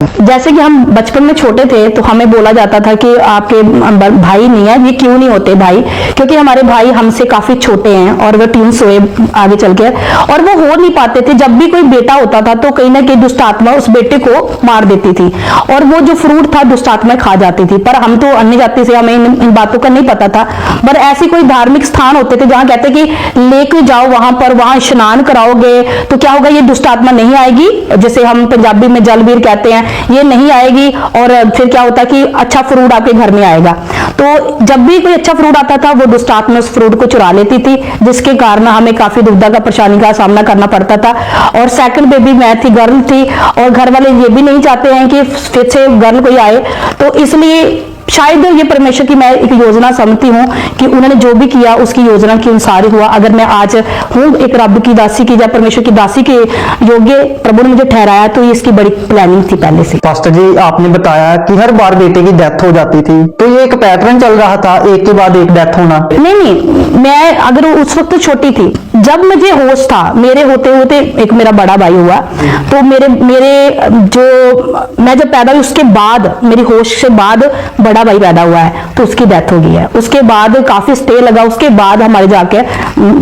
जैसे कि हम बचपन में छोटे थे तो हमें बोला जाता था कि आपके भाई नहीं है, ये क्यों नहीं होते भाई, क्योंकि हमारे भाई हमसे काफी छोटे हैं और वो ट्विंस हुए आगे चल के, और वो हो नहीं पाते थे। जब भी कोई बेटा होता था तो कहीं ना कहीं दुष्ट आत्मा उस बेटे को मार देती थी और वो जो फ्रूट था दुष्ट आत्मा खा जाती थी। पर हम तो अन्य जाति से, हमें इन बातों का नहीं पता था। पर ऐसे कोई धार्मिक स्थान होते थे जहां कहते कि लेके जाओ वहां पर, वहां स्नान कराओगे तो क्या होगा, ये दुष्ट आत्मा नहीं आएगी, जैसे हम पंजाबी में जलबीर कहते हैं, ये नहीं आएगी। और फिर क्या होता कि अच्छा फ्रूट आपके घर में आएगा। तो जब भी कोई अच्छा फ्रूट आता था वो दुष्ट आत्मा उस फ्रूट को चुरा लेती थी, जिसके कारण हमें काफी दुविधा का, परेशानी का सामना करना पड़ता था। और सेकंड बेबी मैं थी, गर्ल थी, और घर वाले ये भी नहीं चाहते हैं कि फिर से गर्ल कोई आए, तो इसलिए शायद ये परमेश्वर की मैं एक योजना समझती हूँ कि उन्होंने जो भी किया उसकी योजना के अनुसार हुआ। अगर मैं आज हूँ एक रब की दासी की या परमेश्वर की दासी के योग्य प्रभु ने मुझे ठहराया, तो ये इसकी बड़ी प्लानिंग थी पहले से। पास्टर जी, आपने बताया कि हर बार बेटे की डेथ हो जाती थी, तो ये एक पैटर्न चल रहा था, एक के बाद एक डेथ होना? नहीं, मैं अगर उस वक्त छोटी थी, जब मुझे होश था, मेरे होते होते एक मेरा बड़ा भाई हुआ, तो मेरे जो मैं जब पैदा हुई उसके बाद, मेरी होश से बाद बड़ा भाई पैदा हुआ है, तो उसकी डेथ हो गई है। उसके बाद काफी स्टे लगा, उसके बाद हमारे जाके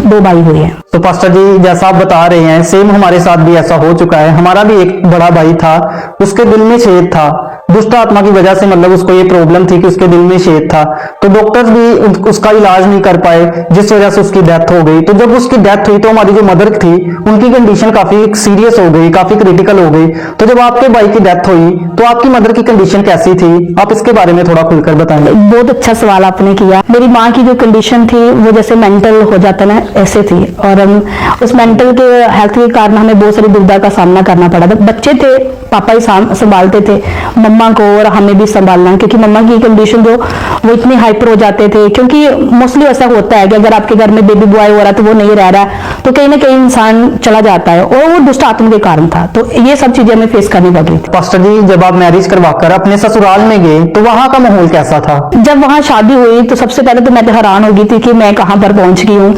2 भाई हुए हैं। तो पास्टर जी, जैसा आप बता रहे हैं सेम हमारे साथ भी ऐसा हो चुका है। हमारा भी एक बड़ा भाई था, उसके दिल में छेद था, दुष्ट आत्मा की वजह से, मतलब उसको ये प्रॉब्लम थी कि उसके दिल में छेद था, तो डॉक्टर्स भी उसका इलाज नहीं कर पाए, जिस वजह से उसकी डेथ हो गई। तो जब उसकी डेथ हुई तो हमारी जो मदर थी उनकी कंडीशन काफी सीरियस हो गई, काफी क्रिटिकल हो गई। तो जब आपके भाई की डेथ हुई तो आपकी मदर की कंडीशन कैसी थी, आप इसके बारे में थोड़ा खुलकर बताएंगे? बहुत अच्छा सवाल आपने किया। मेरी माँ की जो कंडीशन थी वो जैसे मेंटल हो जाता ना, ऐसे थी, और हम उस मेंटल के हेल्थ के कारण हमें बहुत सारी दुविधा का सामना करना पड़ा था। बच्चे थे, पापा ही संभालते थे मम्मा को, और हमें भी संभालना, क्योंकि मम्मा की कंडीशन जो वो इतने हाइपर हो जाते थे। क्योंकि मोस्टली ऐसा होता है कि अगर आपके घर में बेबी बॉय हो रहा है तो वो नहीं रह रहा तो कहीं ना कहीं इंसान चला जाता है, और वो दुष्ट आत्मा के कारण था। तो ये सब चीजें हमें फेस करनी पड़ रही थी। पास्टर जी, जब आप मैरिज करवाकर अपने ससुराल में गए तो वहां का माहौल कैसा था? जब वहां शादी हुई तो सबसे पहले तो मैं तो हैरान हो गई थी कि मैं कहां पर पहुंच गई हूँ।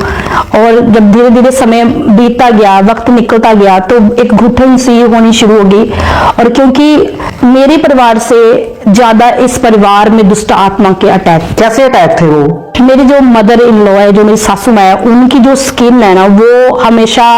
और जब धीरे धीरे समय बीतता गया, वक्त निकलता गया, तो एक घुटन सी होनी शुरू हो गई। और क्योंकि मेरे परिवार से ज्यादा इस परिवार में दुष्ट आत्मा के अटैक। कैसे अटैक थे वो? मेरी जो मदर इन लॉ है, जो मेरी सासू माँ है, उनकी जो स्किन है ना, वो हमेशा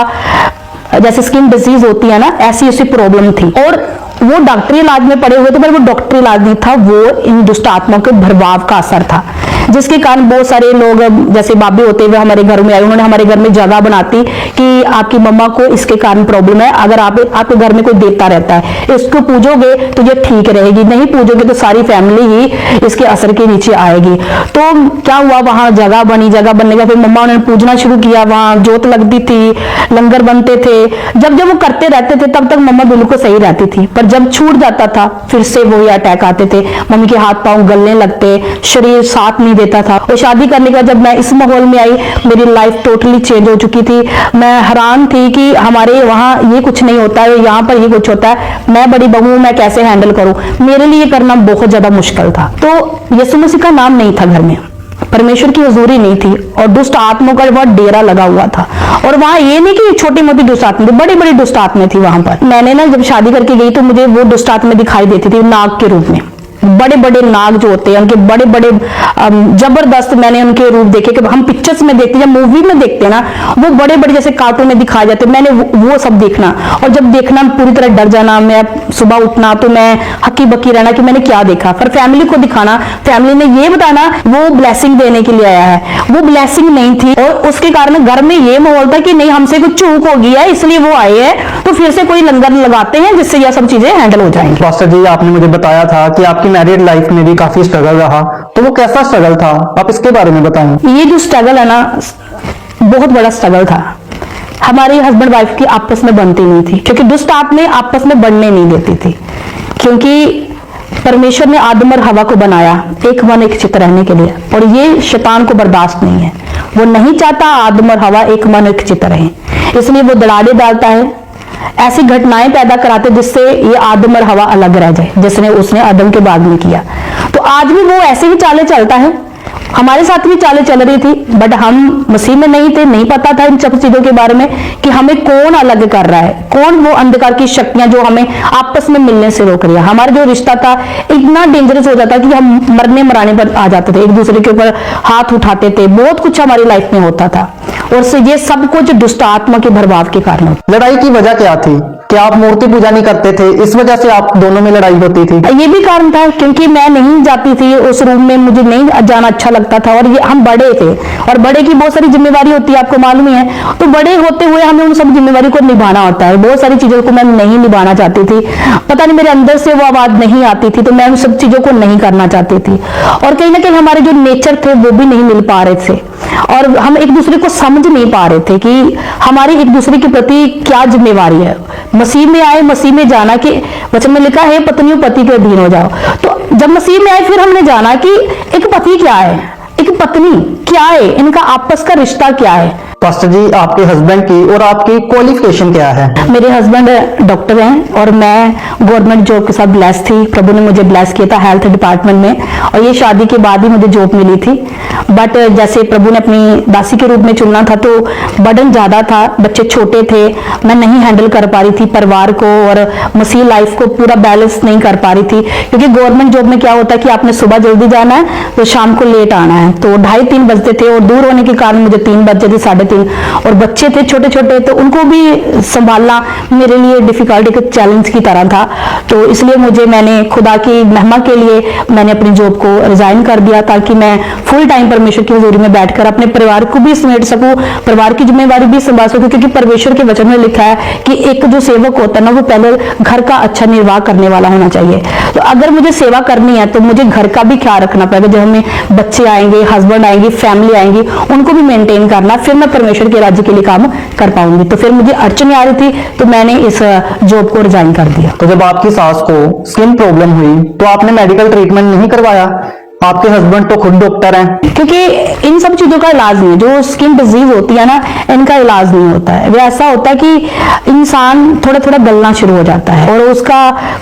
जैसे स्किन डिजीज होती है ना, ऐसी उसी प्रॉब्लम थी। और वो डॉक्टरी इलाज में पड़े हुए थे, पर वो डॉक्टरी इलाज नहीं था, वो इन दुष्ट आत्माओं के प्रभाव का असर था, जिसके कारण बहुत सारे लोग, जैसे बाबी होते हुए हमारे घर में आए, उन्होंने हमारे घर में जगह बनाती कि आपकी मम्मा को इसके कारण प्रॉब्लम है, अगर आपके घर में कोई देवता रहता है, इसको पूजोगे तो ये ठीक रहेगी, नहीं पूजोगे तो सारी फैमिली ही इसके असर के नीचे आएगी। तो क्या हुआ, वहां जगह बनी, जगह बनने का फिर मम्मा उन्होंने पूजना शुरू किया, वहां जोत लगती थी, लंगर बनते थे। जब जब वो करते रहते थे तब तक मम्मा बिल्कुल सही रहती थी, पर जब छूट जाता था फिर से वही अटैक आते थे। मम्मी के हाथ पांव गलने लगते, शरीर साथ नहीं देता था। और शादी करने के बाद जब मैं इस माहौल में आई, मेरी लाइफ टोटली चेंज हो चुकी थी। मैं हैरान थी कि हमारे वहां ये कुछ नहीं होता है, यहाँ पर ये कुछ होता है, मैं बड़ी बहू हूं, मैं कैसे हैंडल करूं। मेरे लिए करना बहुत ज्यादा मुश्किल था। तो यीशु मसीह का नाम नहीं था घर में, परमेश्वर की हुजूरी नहीं थी, और दुष्ट आत्माओं का वह डेरा लगा हुआ था। और वहां ये नहीं कि छोटी मोटी दुष्ट आत्मा थी, बड़ी बड़ी दुष्ट आत्मा थी वहां पर। मैंने ना जब शादी करके गई तो मुझे वो दुष्ट आत्मा दिखाई देती थी नाग के रूप में। बड़े बड़े नाग जो होते हैं, उनके बड़े बड़े जबरदस्त मैंने उनके रूप देखे कि हम पिक्चर्स में देखते हैं, मूवी में देखते हैं ना, वो बड़े बड़े जैसे कार्टून में दिखाए जाते, मैंने वो सब देखना। और जब देखना पूरी तरह डर जाना, मैं सुबह उठना तो मैं हक्की बक्की रहना कि मैंने क्या देखा। पर फैमिली को दिखाना, फैमिली ने ये बताना वो ब्लेसिंग देने के लिए आया है, वो ब्लेसिंग नहीं थी। और उसके कारण घर में ये माहौल था कि नहीं, हमसे कुछ चूक हो गया है इसलिए वो आए हैं, तो फिर से कोई लंगर लगाते हैं जिससे यह सब चीजें हैंडल हो जाएंगी। पास्टर जी, आपने मुझे बताया था कि आपकी मैरिड लाइफ में भी काफी स्ट्रगल रहा, तो वो कैसा स्ट्रगल था, आप इसके बारे में बताएं। ये जो स्ट्रगल है ना, बहुत बड़ा स्ट्रगल था। हमारी हस्बैंड वाइफ की आपस में बनती नहीं थी, क्योंकि दुष्ट आत्मा आपस में बढ़ने नहीं देती थी। क्योंकि परमेश्वर ने आदम और हवा को बनाया एक मन एक चित्त रहने के लिए, और ये शैतान को बर्दाश्त नहीं है। वो नहीं चाहता आदम और हवा एक मन एक चित्त रहे, इसलिए वो दरारें डालता है, ऐसी घटनाएं पैदा कराते जिससे ये आदम और हवा अलग रह जाए, जिसने उसने आदम के बाद में किया। तो आज भी वो ऐसे ही चाले चलता है, हमारे साथ भी चालें चल रही थी, बट हम मसीह में नहीं थे, नहीं पता था इन सब चीजों के बारे में कि हमें कौन अलग कर रहा है, कौन वो अंधकार की शक्तियां जो हमें आपस में मिलने से रोक रही है। हमारा जो रिश्ता था इतना डेंजरस हो जाता कि हम मरने मराने पर आ जाते थे, एक दूसरे के ऊपर हाथ उठाते थे, बहुत कुछ हमारी लाइफ में होता था। और से ये सब कुछ दुष्ट आत्मा के प्रभाव के कारण होता। लड़ाई की वजह क्या थी? क्या आप मूर्ति पूजा नहीं करते थे, इस वजह से आप दोनों में लड़ाई होती थी? ये भी कारण था क्योंकि मैं नहीं जाती थी उस रूम में, मुझे नहीं जाना अच्छा लगता था। और ये हम बड़े थे और बड़े की बहुत सारी जिम्मेवारी होती है, आपको मालूम ही है। तो बड़े होते हुए हमें उन सब जिम्मेवारी को निभाना होता है। बहुत सारी चीजों को मैं नहीं निभाना चाहती थी, पता नहीं मेरे अंदर से वो आवाज नहीं आती थी, तो मैं उन सब चीजों को नहीं करना चाहती थी। और कहीं ना कहीं हमारे जो नेचर थे वो भी नहीं मिल पा रहे थे और हम एक दूसरे को समझ नहीं पा रहे थे कि हमारी एक दूसरे के प्रति क्या जिम्मेवारी है। मसीह में आए, मसीह में जाना कि वचन में लिखा है पत्नियों पति के अधीन हो जाओ। तो जब मसीह में आए फिर हमने जाना कि एक पति क्या है, एक पत्नी क्या है, इनका आपस का रिश्ता क्या है। पास्टर जी, आपके हस्बैंड की और आपकी क्वालिफिकेशन क्या है? मेरे हस्बैंड डॉक्टर हैं और मैं गवर्नमेंट जॉब के साथ ब्लेस थी। प्रभु ने मुझे ब्लेस किया था हेल्थ डिपार्टमेंट में, और ये शादी के बाद ही मुझे जॉब मिली थी। बट जैसे प्रभु ने अपनी दासी के रूप में चुना था तो बर्डन ज्यादा था, बच्चे छोटे थे, मैं नहीं हैंडल कर पा रही थी परिवार को और मसीह लाइफ को पूरा बैलेंस नहीं कर पा रही थी। क्योंकि गवर्नमेंट जॉब में क्या होता है कि आपने सुबह जल्दी जाना है तो शाम को लेट आना है, तो 2:30-3 बजते थे और दूर होने के कारण मुझे 3 बज जाते, 3:30, और बच्चे थे छोटे छोटे, तो उनको भी संभालना मेरे लिए डिफिकल्ट एक चैलेंज की तरह था। तो इसलिए मैंने खुदा की महिमा के लिए मैंने अपनी जॉब को रिजाइन कर दिया ताकि मैं फुल टाइम परमेश्वर की हुजूरी में बैठकर अपने परिवार को भी समेट सकूं, परिवार की जिम्मेवारी भी संभाल सकूं। क्योंकि परमेश्वर के वचन में लिखा है कि एक जो सेवक होता है ना, वो पहले घर का अच्छा निर्वाह करने वाला होना चाहिए। तो अगर मुझे सेवा करनी है तो मुझे घर का भी ख्याल रखना पड़ेगा। जब हमें बच्चे आएंगे, हस्बैंड आएंगे, फैमिली आएंगी, उनको भी मेंटेन करना, फिर मैं परमेश्वर के राज्य के लिए काम कर पाऊंगी। तो फिर मुझे अड़चन आ रही थी तो मैंने इस जॉब को रिजाइन कर दिया। तो जब आपकी सास को स्किन प्रॉब्लम हुई तो आपने मेडिकल ट्रीटमेंट नहीं करवाया? आपके हस्बैंड तो खुद डॉक्टर हैं। क्योंकि इन सब चीजों का इलाज नहीं है, जो स्किन डिजीज होती है ना, इनका इलाज नहीं होता है। वो ऐसा होता है कि इंसान थोड़ा थोड़ा गलना शुरू हो जाता है और उसका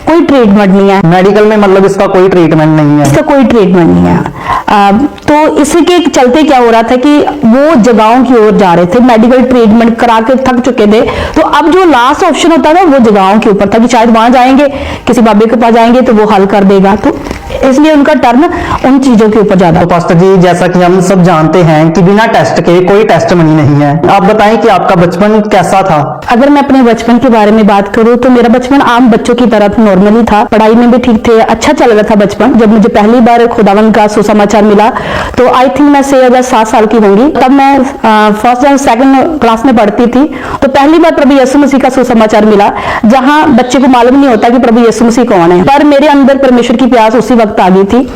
कोई ट्रीटमेंट नहीं है। मेडिकल में मतलब इसका कोई ट्रीटमेंट नहीं है? इसका कोई ट्रीटमेंट नहीं है। तो इसी के चलते क्या हो रहा था कि वो जगहों की ओर जा रहे थे, मेडिकल ट्रीटमेंट करा के थक चुके थे। तो अब जो लास्ट ऑप्शन होता है ना, वो जगहों के ऊपर था कि शायद वहां जाएंगे, किसी बाबे के पास जाएंगे तो वो हल कर देगा। तो इसलिए उनका टर्न उन चीजों के ऊपर ज्यादा। तो पास्टर जी, जैसा कि हम सब जानते हैं कि बिना टेस्ट के कोई टेस्ट मनी नहीं है। आप बताएं कि आपका बचपन कैसा था? अगर मैं अपने बचपन के बारे में बात करूं तो मेरा बचपन आम बच्चों की तरह नॉर्मली था, पढ़ाई में भी ठीक थे, अच्छा चल रहा था बचपन। जब मुझे पहली बार खुदावन का सुसमाचार मिला तो आई थिंक मैं 7 साल की होंगी, तब मैं फर्स्ट या सेकंड क्लास में पढ़ती थी। तो पहली बार प्रभु यीशु मसीह का सुसमाचार मिला, जहां बच्चे को मालूम नहीं होता कि प्रभु यीशु मसीह कौन है, पर मेरे अंदर परमेश्वर की प्यास उसी वक्त आ गई थी।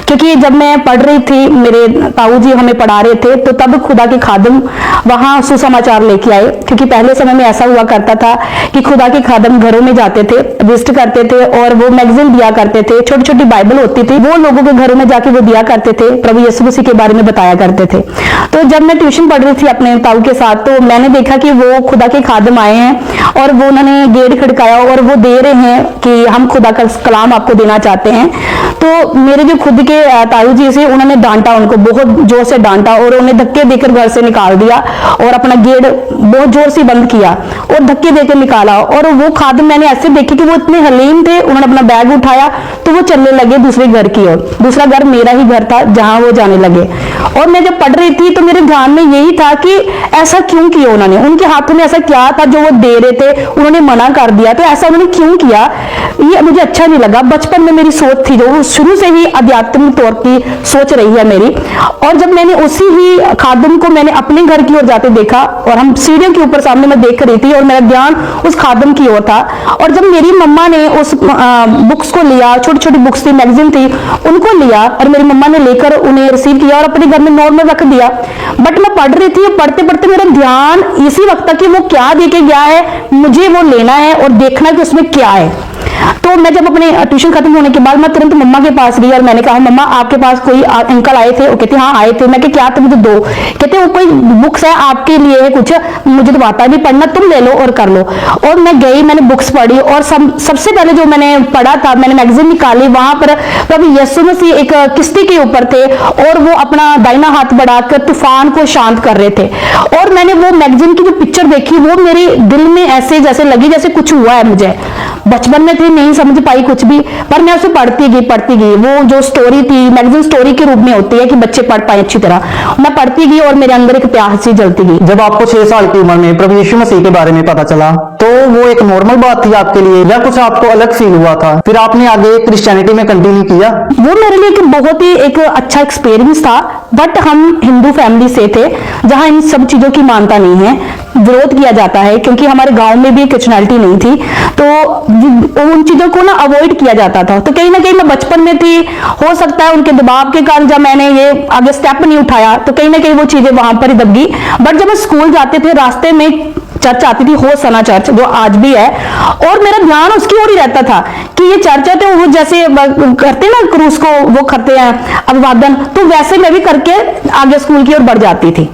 क्योंकि जब मैं पढ़ रही थी, मेरे ताऊ जी हमें पढ़ा रहे थे, तो तब खुदा के खादम वहां सुसमाचार लेके आए। क्योंकि पहले समय में ऐसा हुआ करता था कि खुदा के खादम घरों में जाते थे, विजिट करते थे और वो मैगजीन दिया करते थे, छोटी छोटी बाइबल होती थी, वो लोगों के घरों में जाके वो दिया करते थे, प्रभु यीशु मसीह के बारे में बताया करते थे। तो जब मैं ट्यूशन पढ़ रही थी अपने ताऊ के साथ, तो मैंने देखा कि वो खुदा के खादम आए हैं और वो उन्होंने गेट खड़काया और वो दे रहे हैं कि हम खुदा का कलाम आपको देना चाहते हैं। तो मेरे जो खुद के ताऊ जी से, उन्होंने डांटा, उनको बहुत जोर से डांटा और उन्हें धक्के देकर घर से निकाल दिया और अपना गेट बहुत जोर से बंद किया और धक्के देकर निकाला। और वो खादम मैंने ऐसे देखे कि वो इतने हलीम थे, उन्होंने अपना बैग उठाया तो वो चलने लगे दूसरे घर की ओर। दूसरा घर मेरा ही घर था जहां वो जाने लगे। और मैं जब पढ़ रही थी तो मेरे ध्यान में यही था कि ऐसा क्यों किया उन्होंने, उनके हाथों में ऐसा क्या था जो वो दे रहे थे, उन्होंने मना कर दिया, तो ऐसा उन्होंने क्यों किया, ये मुझे अच्छा नहीं लगा। बचपन में मेरी सोच थी जो शुरू से ही आध्यात्मिक तौर की सोच रही है मेरी। और जब मैंने उसी ही खादम को मैंने अपने घर की ओर जाते देखा और हम सीढ़ियों के ऊपर सामने मैं देख रही थी और मेरा ध्यान उस खादम की ओर था। और जब मेरी मम्मा ने उस बुक्स को लिया, छोटी छोटी बुक्स थी, मैगजीन थी, उनको लिया और मेरी मम्मा ने लेकर उन्हें रिसीव किया और अपने घर में नॉर्मल रख दिया। बट मैं पढ़ रही थी, पढ़ते पढ़ते मेरा ध्यान इसी वक्त था कि वो क्या दे के गया है, मुझे वो लेना है और देखना कि उसमें क्या है। तो मैं जब अपने ट्यूशन खत्म होने के बाद मैं तुरंत मम्मा के पास गई और मैंने कहा मम्मा आपके पास कोई अंकल आए थे? वो कहते हाँ आए थे। मैं क्या? तो मुझे दो। कहते वो कोई बुक्स है आपके लिए है कुछ, मुझे तो आता नहीं पढ़ना, तुम ले लो और कर लो। और मैं गई, मैंने बुक्स पढ़ी और सबसे पहले जो मैंने पढ़ा था, मैंने मैगजीन निकाली, वहां पर प्रभु यीशु मसीह एक किश्ती के ऊपर थे और वो अपना दाहिना हाथ बढ़ाकर तूफान को शांत कर रहे थे। और मैंने वो मैगजीन की जो पिक्चर देखी वो मेरे दिल में ऐसे जैसे लगी जैसे कुछ हुआ है मुझे। बचपन में थी, नहीं समझ पाई कुछ भी, पर मैं उसे पढ़ती गई। वो जो स्टोरी थी, मैगजीन स्टोरी के रूप में होती है कि बच्चे पढ़ पाए अच्छी तरह, मैं पढ़ती गई और मेरे अंदर एक प्यास सी जलती गई। जब आपको 6 साल की उम्र में प्रभु यीशु मसीह के बारे में पता चला तो वो एक नॉर्मल बात थी आपके लिए या कुछ आपको अलग फील हुआ था? फिर आपने आगे क्रिश्चियनिटी में कंटिन्यू किया? वो मेरे लिए एक बहुत ही एक अच्छा एक्सपीरियंस था, बट हम हिंदू फैमिली से थे जहां इन सब चीजों की मानता नहीं है, विरोध किया जाता है, क्योंकि हमारे गांव में भी क्रिश्चियनिटी नहीं थी, तो उन चीजों को ना अवॉइड किया जाता था। तो कहीं ना कहीं मैं बचपन में थी, हो सकता है उनके दबाव के कारण जब मैंने ये आगे स्टेप नहीं उठाया तो कहीं ना कहीं वो चीजें वहां पर ही दब गई। बट जब मैं स्कूल जाते थे, रास्ते में चर्च आती थी, होसना चर्च, जो आज भी है, और मेरा ध्यान उसकी ओर ही रहता था कि ये चर्च है, तो वो जैसे करते ना क्रूस को वो करते हैं अभिवादन, तो वैसे मैं भी करके आगे स्कूल की ओर बढ़ जाती थी।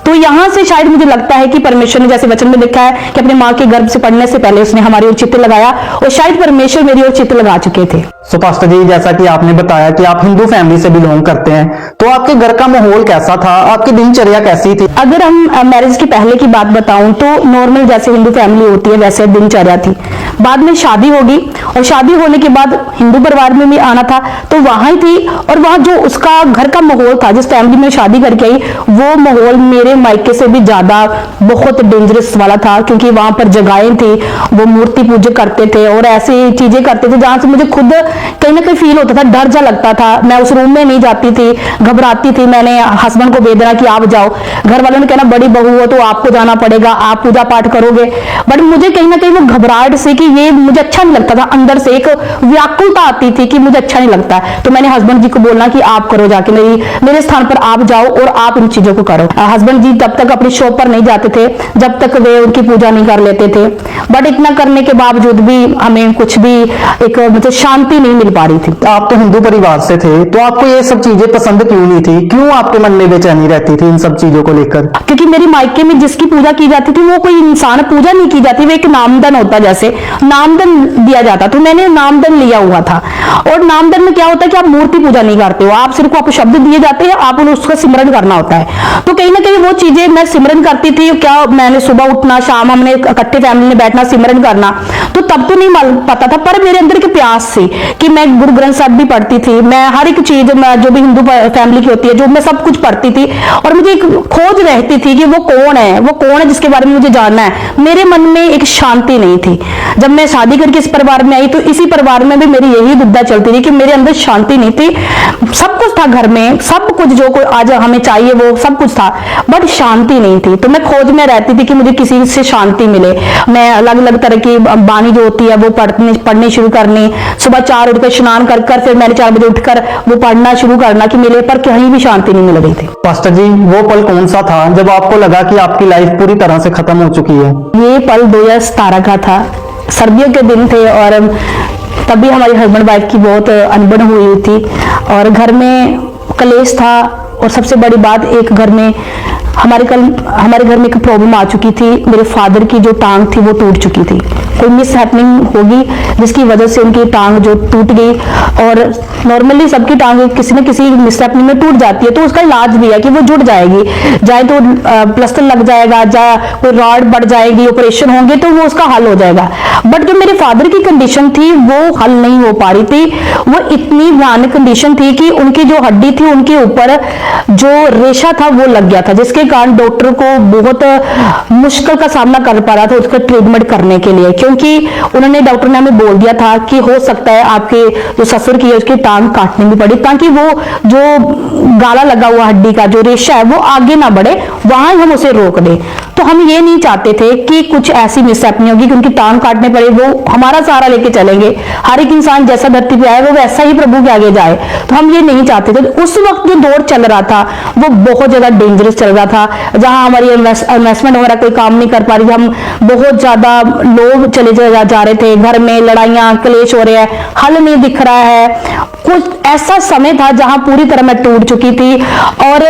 तो यहां से शायद मुझे लगता है कि परमेश्वर ने, जैसे वचन में लिखा है कि अपने मां के गर्भ से पढ़ने से पहले उसने हमारी ओर चित्त लगाया, और शायद परमेश्वर मेरी ओर चित्त लगा चुके थे। सो पास्टर जी, जैसा कि आपने बताया कि आप हिंदू फैमिली से बिलोंग करते हैं, तो आपके घर का माहौल कैसा था? आपकी दिनचर्या कैसी थी? अगर हम मैरिज के पहले की बात बताऊं तो नॉर्मल जैसे हिंदू फैमिली होती है वैसे दिनचर्या थी। बाद में शादी होगी और शादी होने के बाद हिंदू परिवार में भी आना था, तो वहां ही थी। और वहां जो उसका घर का माहौल था, जिस फैमिली में शादी करके आई, वो माहौल मेरे मायके से भी ज्यादा बहुत डेंजरस वाला था, क्योंकि वहां पर जगहें थी, वो मूर्ति पूजा करते थे और ऐसी चीजें करते थे जहां से मुझे खुद कहीं ना कहीं फील होता था, डर जा लगता था। मैं उस रूम में नहीं जाती थी, घबराती थी। मैंने हस्बैंड को भेज देना कि आप जाओ, घर वालों ने कहना बड़ी बहू हो तो आपको जाना पड़ेगा, आप पूजा पाठ करोगे। बट मुझे कहीं ना कहीं वो घबराहट से कि ये मुझे अच्छा नहीं लगता था, अंदर से एक व्याकुलता आती थी कि मुझे अच्छा नहीं लगता। तो मैंने हस्बैंड जी को बोलना कि आप करो, जाके मेरे स्थान पर आप जाओ और आप इन चीजों को करो। हस्बैंड जी तब तक अपनी शॉप पर नहीं जाते थे जब तक वे उनकी पूजा नहीं कर लेते थे। बट इतना करने के बावजूद भी हमें कुछ भी एक मतलब शांति नहीं मिल पा रही थी। आप तो हिंदू परिवार से थे, तो आपको ये सब चीजें पसंद क्यों नहीं थी? क्यों आपके मन में बेचैनी रहती थी इन सब चीजों को लेकर? क्योंकि मेरी मायके में जिसकी पूजा की जाती थी वो कोई इंसान पूजा नहीं की जाती, वो एक नामधन होता, जैसे नामधन दिया जाता। तो मैंने नामधन लिया हुआ था, और नामधन में क्या होता है कि आप मूर्ति पूजा नहीं करते हो, आप सिर्फ आपको शब्द दिए जाते हैं, आप उसका सिमरन करना होता है। तो कहीं ना कहीं वो चीजें मैं सिमरन करती थी। क्या मैंने सुबह उठना, शाम हमने इकट्ठे फैमिली में बैठना, सिमरन करना, तो तब तो नहीं पता था, पर मेरे अंदर की प्यास थी कि मैं गुरु ग्रंथ साहब भी पढ़ती थी, मैं हर एक चीज जो भी हिंदू फैमिली की होती है जो मैं सब कुछ पढ़ती थी, और मुझे एक खोज रहती थी कि वो कौन है जिसके बारे में मुझे जानना है। मेरे मन में एक शांति नहीं थी। जब मैं शादी करके इस परिवार में आई तो इसी परिवार में भी मेरी यही दुविधा चलती थी कि मेरे अंदर शांति नहीं थी। सब कुछ था घर में, सब कुछ जो कोई आज हमें चाहिए वो सब कुछ था, बट शांति नहीं थी। तो मैं खोज में रहती थी कि मुझे किसी से शांति मिले। मैं अलग अलग तरह की बानी जो होती है वो पढ़नी शुरू करनी, सुबह 4 उठकर स्नान कर फिर मैंने 4 बजे उठकर वो पढ़ना शुरू करना, कि मेरे पर कहीं भी शांति नहीं मिल रही थी। पास्टर जी, वो पल कौन सा था जब आपको लगा कि आपकी लाइफ पूरी तरह से खत्म हो चुकी है? ये पल 2017 का था, सर्दियों के दिन थे, और तभी हमारी हस्बैंड वाइफ की बहुत अनबन हुई थी और घर में कलेश था। और सबसे बड़ी बात, एक घर में हमारे घर में एक प्रॉब्लम आ चुकी थी। मेरे फादर की जो टांग थी वो टूट चुकी थी, कोई मिस हैपनिंग होगी जिसकी वजह से उनकी टांग जो टूट गई। और नॉर्मली सबकी टांग किसी न किसी मिस हैपनिंग में टूट जाती है, तो उसका इलाज भी है कि वो जुड़ जाएगी, चाहे तो प्लास्टर लग जाएगा, या कोई रॉड बढ़ जाएगी, ऑपरेशन होंगे तो वो उसका हल हो जाएगा। बट जो मेरे फादर की कंडीशन थी वो हल नहीं हो पा रही थी। वो इतनी भयानक कंडीशन थी कि उनकी जो हड्डी थी उनके ऊपर जो रेशा था वो लग गया था, जिसके कारण डॉक्टर को बहुत मुश्किल का सामना कर पा रहा था उसका ट्रीटमेंट करने के लिए, क्योंकि उन्होंने डॉक्टर ने हमें बोल दिया था कि हो सकता है आपके जो ससुर की है उसकी टांग काटनी भी पड़ी, ताकि वो जो गाला लगा हुआ हड्डी का जो रेशा है वो आगे ना बढ़े, वहां हम उसे रोक दें। तो हम ये नहीं चाहते थे कि कुछ ऐसी मिसहैपनिंग होगी कि उनकी टांग काटने पड़े, वो हमारा सहारा लेके चलेंगे। हर एक इंसान जैसा धरती पे आए वो वैसा ही प्रभु के आगे जाए, तो हम ये नहीं चाहते थे। उस वक्त जो दौर चल रहा था वो बहुत ज्यादा डेंजरस चल रहा था, जहां हमारी इन्वेस्टमेंट वगैरह कोई काम नहीं कर पा रही, हम बहुत ज्यादा लो चले जा रहे थे, घर में लड़ाइयां क्लेश हो रहे हैं, हल नहीं दिख रहा है। कुछ ऐसा समय था जहां पूरी तरह मैं टूट चुकी थी और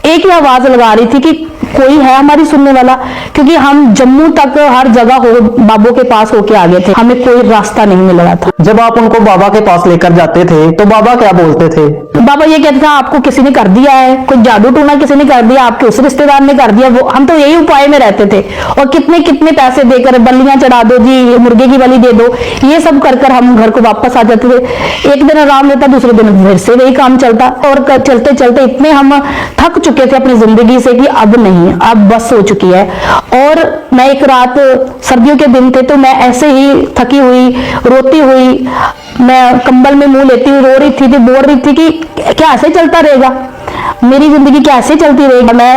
एक ही आवाज लगा रही थी कि कोई है हमारी सुनने वाला, क्योंकि हम जम्मू तक हर जगह हो बाबू के पास होके आ गए थे, हमें कोई रास्ता नहीं मिल रहा था। जब आप उनको बाबा के पास लेकर जाते थे तो बाबा क्या बोलते थे? बाबा ये कहते थे आपको किसी ने कर दिया है, कोई जादू टूना किसी ने कर दिया, आपके उस रिश्तेदार ने कर दिया। वो हम तो यही उपाय में रहते थे और कितने कितने पैसे देकर बल्लियां चढ़ा दो जी, मुर्गे की बलि दे दो, ये सब कर कर हम घर को वापस आ जाते थे। एक दिन आराम लेता, दूसरे दिन फिर से वही काम चलता और चलते चलते इतने हम थक चुके थे अपनी जिंदगी से कि अब नहीं, अब बस हो चुकी है। और मैं एक रात, सर्दियों के दिन थे, तो मैं ऐसे ही थकी हुई रोती हुई, मैं कंबल में मुंह लेती हुई रो रही थी, बोल रही थी कि क्या ऐसे चलता रहेगा, मेरी जिंदगी कैसे चलती रहेगी। मैं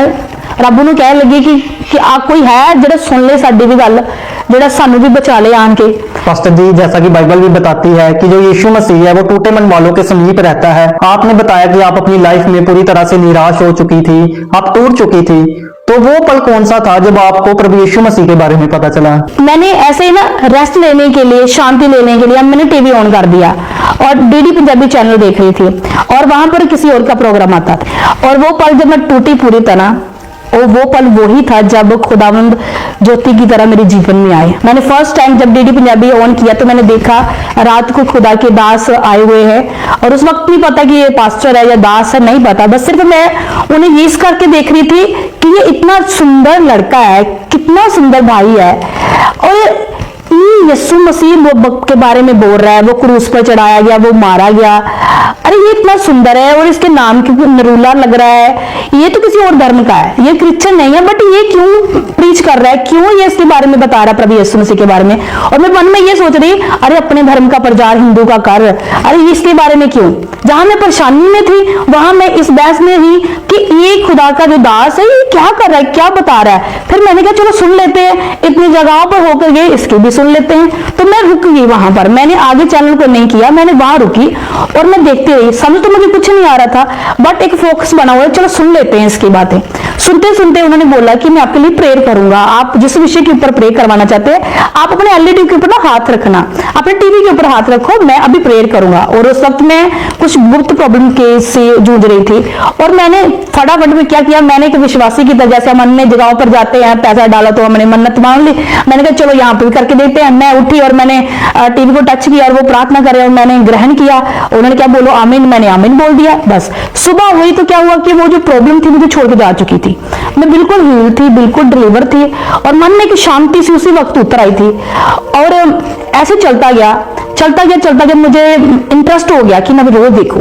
रब नूं कह लगी कि आ कोई है ਜਿਹੜਾ सुन ले साडी भी गल, ਜਿਹੜਾ सानू भी बचा ले आन के। पास्टर जी, जैसा कि बाइबल भी बताती है कि जो यीशु मसीह है वो टूटे मन वालों के समीप रहता है। आपने बताया कि आप अपनी लाइफ में पूरी तरह से निराश हो चुकी थी, आप टूट चुकी थी, तो वो पल कौन सा था जब आपको प्रभु यीशु मसीह के बारे में पता चला? मैंने ऐसे ही ना रेस्ट लेने के लिए, शांति लेने के लिए मैंने टीवी ऑन कर दिया और डीडी पंजाबी चैनल देख रही थी और वहां पर किसी और का प्रोग्राम आता था और वो पल जब मैं टूटी पूरी तरह, और वो पल वही था जब खुदावंद ज्योति की तरह मेरे जीवन में आए। मैंने फर्स्ट टाइम जब डीडी पंजाबी ऑन किया तो मैंने देखा रात को खुदा के दास आए हुए हैं और उस वक्त नहीं पता कि ये पास्टर है या दास है, नहीं पता, बस सिर्फ मैं उन्हें यूज करके देख रही थी कि ये इतना सुंदर लड़का है, कितना सुंदर भाई है और यीशु मसीह के बारे में बोल रहा है, वो क्रूस पर चढ़ाया गया, वो मारा गया, अरे ये इतना सुंदर है और इसके नाम क्यों नरूला लग रहा है, ये तो किसी और धर्म का है, ये क्रिश्चियन नहीं है, बट ये क्यों प्रीच कर रहा है, क्यों ये इसके बारे में बता रहा है प्रभु यीशु मसीह के बारे में। और मैं मन में ये सोच रही, अरे अपने धर्म का प्रचार हिंदू का कर, अरे इसके बारे में क्यों। जहां मैं परेशानी में थी वहां मैं इस बहस में हुई कि ये खुदा का जो दास है ये क्या कर रहा है, क्या बता रहा है। फिर मैंने कहा चलो सुन लेते हैं, इतनी जगहों पर होकर गए, इसके भी सुन लेते हैं। तो मैं रुक गई वहां पर, मैंने आगे चैनल को नहीं किया, मैंने वहां रुकी और मैं देखती रही। समझ तो मुझे कुछ नहीं आ रहा था बट एक फोकस बना हुआ है, चलो सुन लेते हैं इसकी बातें। सुनते सुनते उन्होंने बोला कि मैं आपके लिए प्रेयर करूंगा, आप जिस विषय के ऊपर प्रे करवाना चाहते हैं आप अपने एलईडी के ऊपर ना हाथ रखना, अपने टीवी के ऊपर हाथ रखो, मैं अभी प्रेयर करूंगा। और उस वक्त मैं कुछ गुप्त प्रॉब्लम के से जूझ रही थी और मैंने फटाफट में क्या किया, मैंने एक विश्वासी की तरह, जैसे हम अन्य जगहों पर जाते हैं पैसा डाला तो हमने मन्नत मांग ली, मैंने कहा चलो यहाँ पे भी करके देखते हैं। मैं उठी और मैंने टीवी को टच किया और वो प्रार्थना कर रहे और मैंने ग्रहण किया, उन्होंने क्या बोलो आमीन, मैंने आमीन बोल दिया। बस सुबह हुई तो क्या हुआ कि वो जो प्रॉब्लम थी मुझे छोड़ के जा चुकी थी, मैं बिल्कुल हील थी, बिल्कुल डिलीवर थी और मन में एक शांति सी उसी वक्त उतर आई थी। और ऐसे चलता गया मुझे इंटरेस्ट हो गया कि मैं रोज देखूं।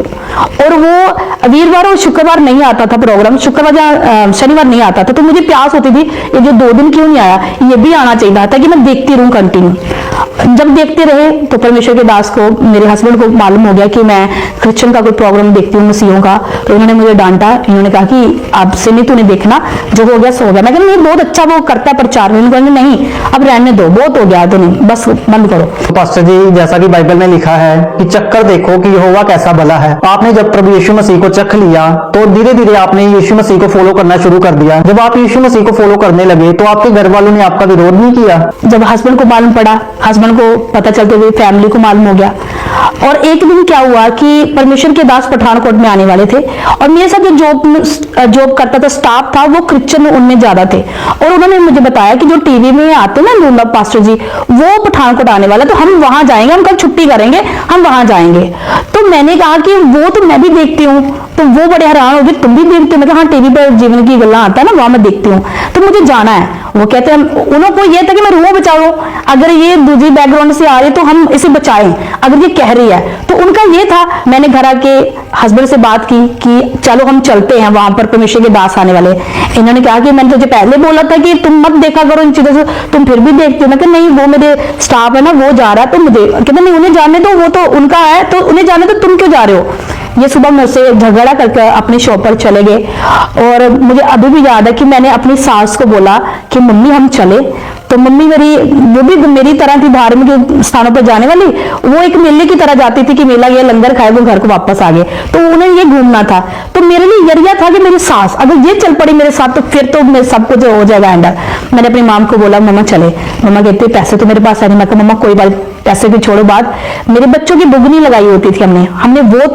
और वो वीरवार और शुक्रवार नहीं आता था प्रोग्राम, शुक्रवार या शनिवार नहीं आता था, तो मुझे प्यास होती थी ये जो 2 दिन क्यों नहीं आया, ये भी आना चाहिए था कि मैं देखती रहूं कंटिन्यू। जब देखते रहे तो परमेश्वर के दास को, मेरे हस्बैंड को मालूम हो गया कि मैं क्रिश्चियन का कोई प्रोग्राम देखती हूँ मसीहों का, तो उन्होंने मुझे डांटा, इन्होंने कहा कि आपसे नहीं तूने देखना, जो हो गया सो हो गया। मैं कहती बहुत अच्छा वो करता है प्रचार, उन्होंने नहीं अब रहने दो, बहुत हो गया तो नहीं, बस बंद करो। तो पास्टर जी, जैसा कि बाइबल में लिखा है कि चक्कर देखो कि यहोवा कैसा भला है, आपने जब प्रभु यीशु मसीह को चख लिया तो धीरे धीरे आपने यीशु मसीह को फॉलो करना शुरू कर दिया। जब आप यीशु मसीह को फॉलो करने लगे तो आपके घर वालों ने आपका विरोध नहीं किया? जब हस्बैंड को मालूम पड़ा, हस्बैंड को पता चलते हुए फैमिली को मालूम हो गया। और एक दिन क्या हुआ कि परमेश्वर के दास पठानकोट में आने वाले थे और मेरे साथ जो जॉब करता था स्टाफ था वो क्रिश्चियन उनमें ज्यादा थे और उन्होंने मुझे बताया कि जो टीवी में आते ना लूला पास्टर जी वो पठानकोट आने वाला, तो हम वहां जाएंगे, हम कल छुट्टी करेंगे, हम वहां जाएंगे। तो मैंने कहा कि वो तो मैं भी देखती हूँ, तो वो बड़े हैरान हो गए, तुम भी देखते हो? मैं कहा हाँ, टीवी पर जीवन की गल्ला आता है ना, वहां मैं देखती हूँ, तो मुझे जाना है। वो कहते हैं उनको ये था कि मैं रूह बचाऊं, अगर ये दूसरी बैकग्राउंड से आ रही तो हम इसे बचाएं, अगर ये कह रही है तो उनका ये था। मैंने घर आके हस्बैंड से बात की कि चलो हम चलते हैं, वहां पर परमेश्वर के दास आने वाले। इन्होंने कहा कि मैंने तुझे पहले बोला था कि तुम मत देखा करो इन चीजों से, तुम फिर भी देखते हो। मैं कहा नहीं, वो मेरे स्टाफ है ना, वो जा रहा है, तो मुझे कहते नहीं उन्हें जाने दो, वो तो उनका है, तो उन्हें जाने दो, तुम क्यों जा रहे हो। ये सुबह मुझसे झगड़ा करके अपने शॉप पर चले गए। और मुझे अभी भी याद है कि मैंने अपनी सास को बोला कि मम्मी हम चले, तो मम्मी मेरी, वो भी मेरी तरह थी धार्मिक स्थानों पर जाने वाली, वो एक मेले की तरह जाती थी कि मेला गया लंगर खाए वो घर को वापस आ गए, तो उन्हें ये घूमना था। तो मेरे लिए जरिया था कि मेरी सास अगर ये चल पड़ी मेरे साथ तो फिर तो मेरे सब कुछ हो जाएगा एंड। मैंने अपनी माम को बोला मम्मा चले, मम्मा कहते पैसे तो मेरे पास है नहीं। मैं कहा मम्मा कोई बात, पैसे की छोड़ो बात, मेरे बच्चों की बुगनी लगाई होती थी हमने वो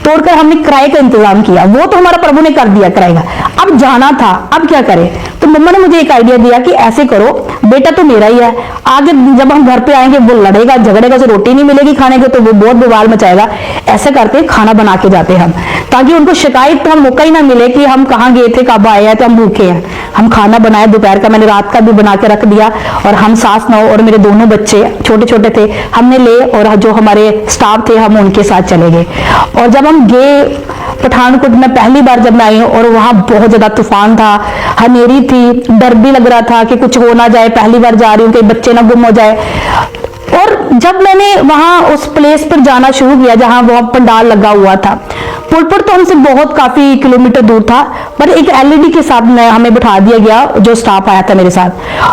तोड़कर हमने किराए का इंतजाम किया, वो तो हमारा प्रभु ने कर दिया किराए का, अब जाना था, अब क्या करें। तो मम्मा ने मुझे एक आइडिया दिया कि ऐसे करो, बेटा तो मेरा ही है, आगे जब हम घर पे आएंगे वो लड़ेगा झगड़ेगा, से रोटी नहीं मिलेगी खाने को तो वो बहुत बवाल मचाएगा, ऐसे करते खाना बना के जाते हम, ताकि उनको शिकायत का मौका ही ना मिले कि हम कहाँ गए थे, कब आए हैं, तो हम भूखे हैं। हम खाना बनाए दोपहर का, मैंने रात का भी बना के रख दिया, और हम सास नौ और मेरे दोनों बच्चे छोटे छोटे थे, हमने ले और जो हमारे स्टाफ थे हम उनके साथ चले गए। और जब हम गए पठानकोट में पहली बार जब मैं आई और वहां बहुत ज्यादा तूफान था, हनेरी थी, डर भी लग रहा था कि कुछ हो ना जाए, पहली बार जा रही हूँ कहीं बच्चे ना गुम हो जाए। और जब मैंने वहां उस प्लेस पर जाना शुरू किया जहां वह पंडाल लगा हुआ था, पुल पर तो हमसे बहुत काफी किलोमीटर दूर था, पर एक एलईडी के साथ हमें बिठा दिया गया, जो स्टाफ आया था मेरे साथ,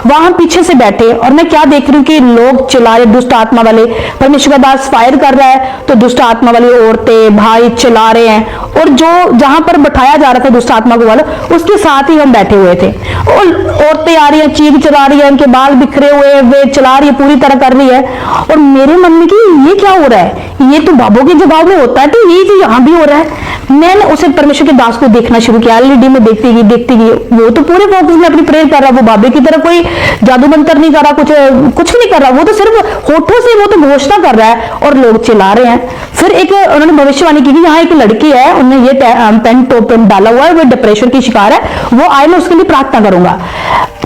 वहां पीछे से बैठे और मैं क्या देख रही हूँ कि लोग चिल्ला रहे, दुष्ट आत्मा वाले, परमेश्वर का दास फायर कर रहा है तो दुष्ट आत्मा वाली औरतें भाई चिल्ला रहे हैं, और जो जहां पर बैठाया जा रहा था दुष्ट आत्मा को वाला उसके साथ ही हम बैठे हुए थे। और औरतें आ रही हैं, चीख चला रही है, उनके बाल बिखरे हुए, वे चला रही है, पूरी तरह कर रही है, और मेरे मन में कि ये क्या हो रहा है, ये तो बाबों की जगह में होता है तो ये तो यहाँ भी हो रहा है। मैंने उसे परमेश्वर के दास को देखना शुरू किया, एलईडी में देखती गई, वो तो पूरे फोकस में अपनी प्रेयर कर रहा, वो बाबे की तरह कोई जादू मंत्र नहीं कर रहा, कुछ नहीं कर रहा, वो तो सिर्फ होठों से वो तो घोषणा कर रहा है और लोग चिल्ला रहे हैं। फिर एक उन्होंने भविष्यवाणी की कि यहाँ एक लड़की है, उन्होंने ये पेन टॉप डाला हुआ है, वो डिप्रेशन की शिकार है, वो आए मैं उसके लिए प्रार्थना करूंगा।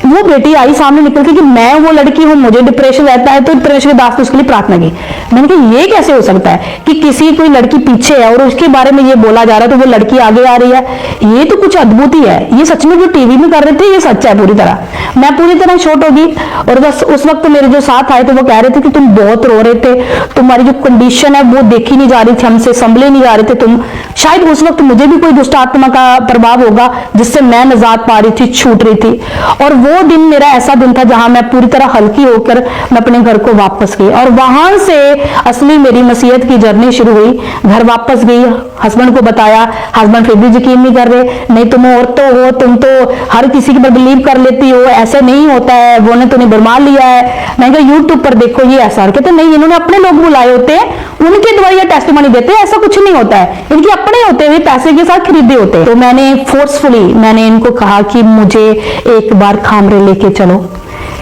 वो बेटी आई सामने निकल के कि मैं वो लड़की हूं, मुझे डिप्रेशन रहता है, तो परमेश्वर के दास ने उसके लिए प्रार्थना की। मैंने कहा ये कैसे हो सकता है कि किसी कोई लड़की पीछे है और उसके बारे में ये बोला जा रहा है तो वो लड़की आगे आ रही है, ये तो कुछ अद्भुत ही है, ये सच में जो टीवी में कर रहे थे ये सच है पूरी तरह। मैं पूरी तरह शॉक होगी। और बस उस वक्त मेरे जो साथ आए थे वो कह रहे थे कि तुम बहुत रो रहे थे, तुम्हारी जो कंडीशन है वो देखी नहीं जा रही थी, हमसे संभले नहीं जा रहे थे तुम, शायद उस वक्त मुझे भी कोई दुष्ट आत्मा का प्रभाव होगा जिससे मैं निजात पा रही थी, छूट रही थी। और वो दिन मेरा ऐसा दिन था जहां मैं पूरी तरह हल्की होकर मैं अपने घर को वापस गई, और वहां से असली मेरी मसीहत की जर्नी शुरू हुई। घर वापस गई, हस्बैंड को बताया, हस्बैंड फिर भी यकीन नहीं कर रहे, नहीं तुम औरतें हो, तुम तो हर किसी के पर बिलीव कर लेती हो, ऐसे नहीं होता है, वो ने तुम्हें बरमाल लिया है। मैं कहा यूट्यूब पर देखो ये ऐसा, कहते नहीं इन्होंने अपने लोग बुलाए होते हैं, उनके द्वारा ये टेस्टिमनी देते हैं, ऐसा कुछ नहीं होता है, इनके अपने होते हैं, पैसे के साथ खरीदे होते हैं। तो मैंने फोर्सफुली मैंने इनको कहा कि मुझे एक बार खामरे लेके चलो,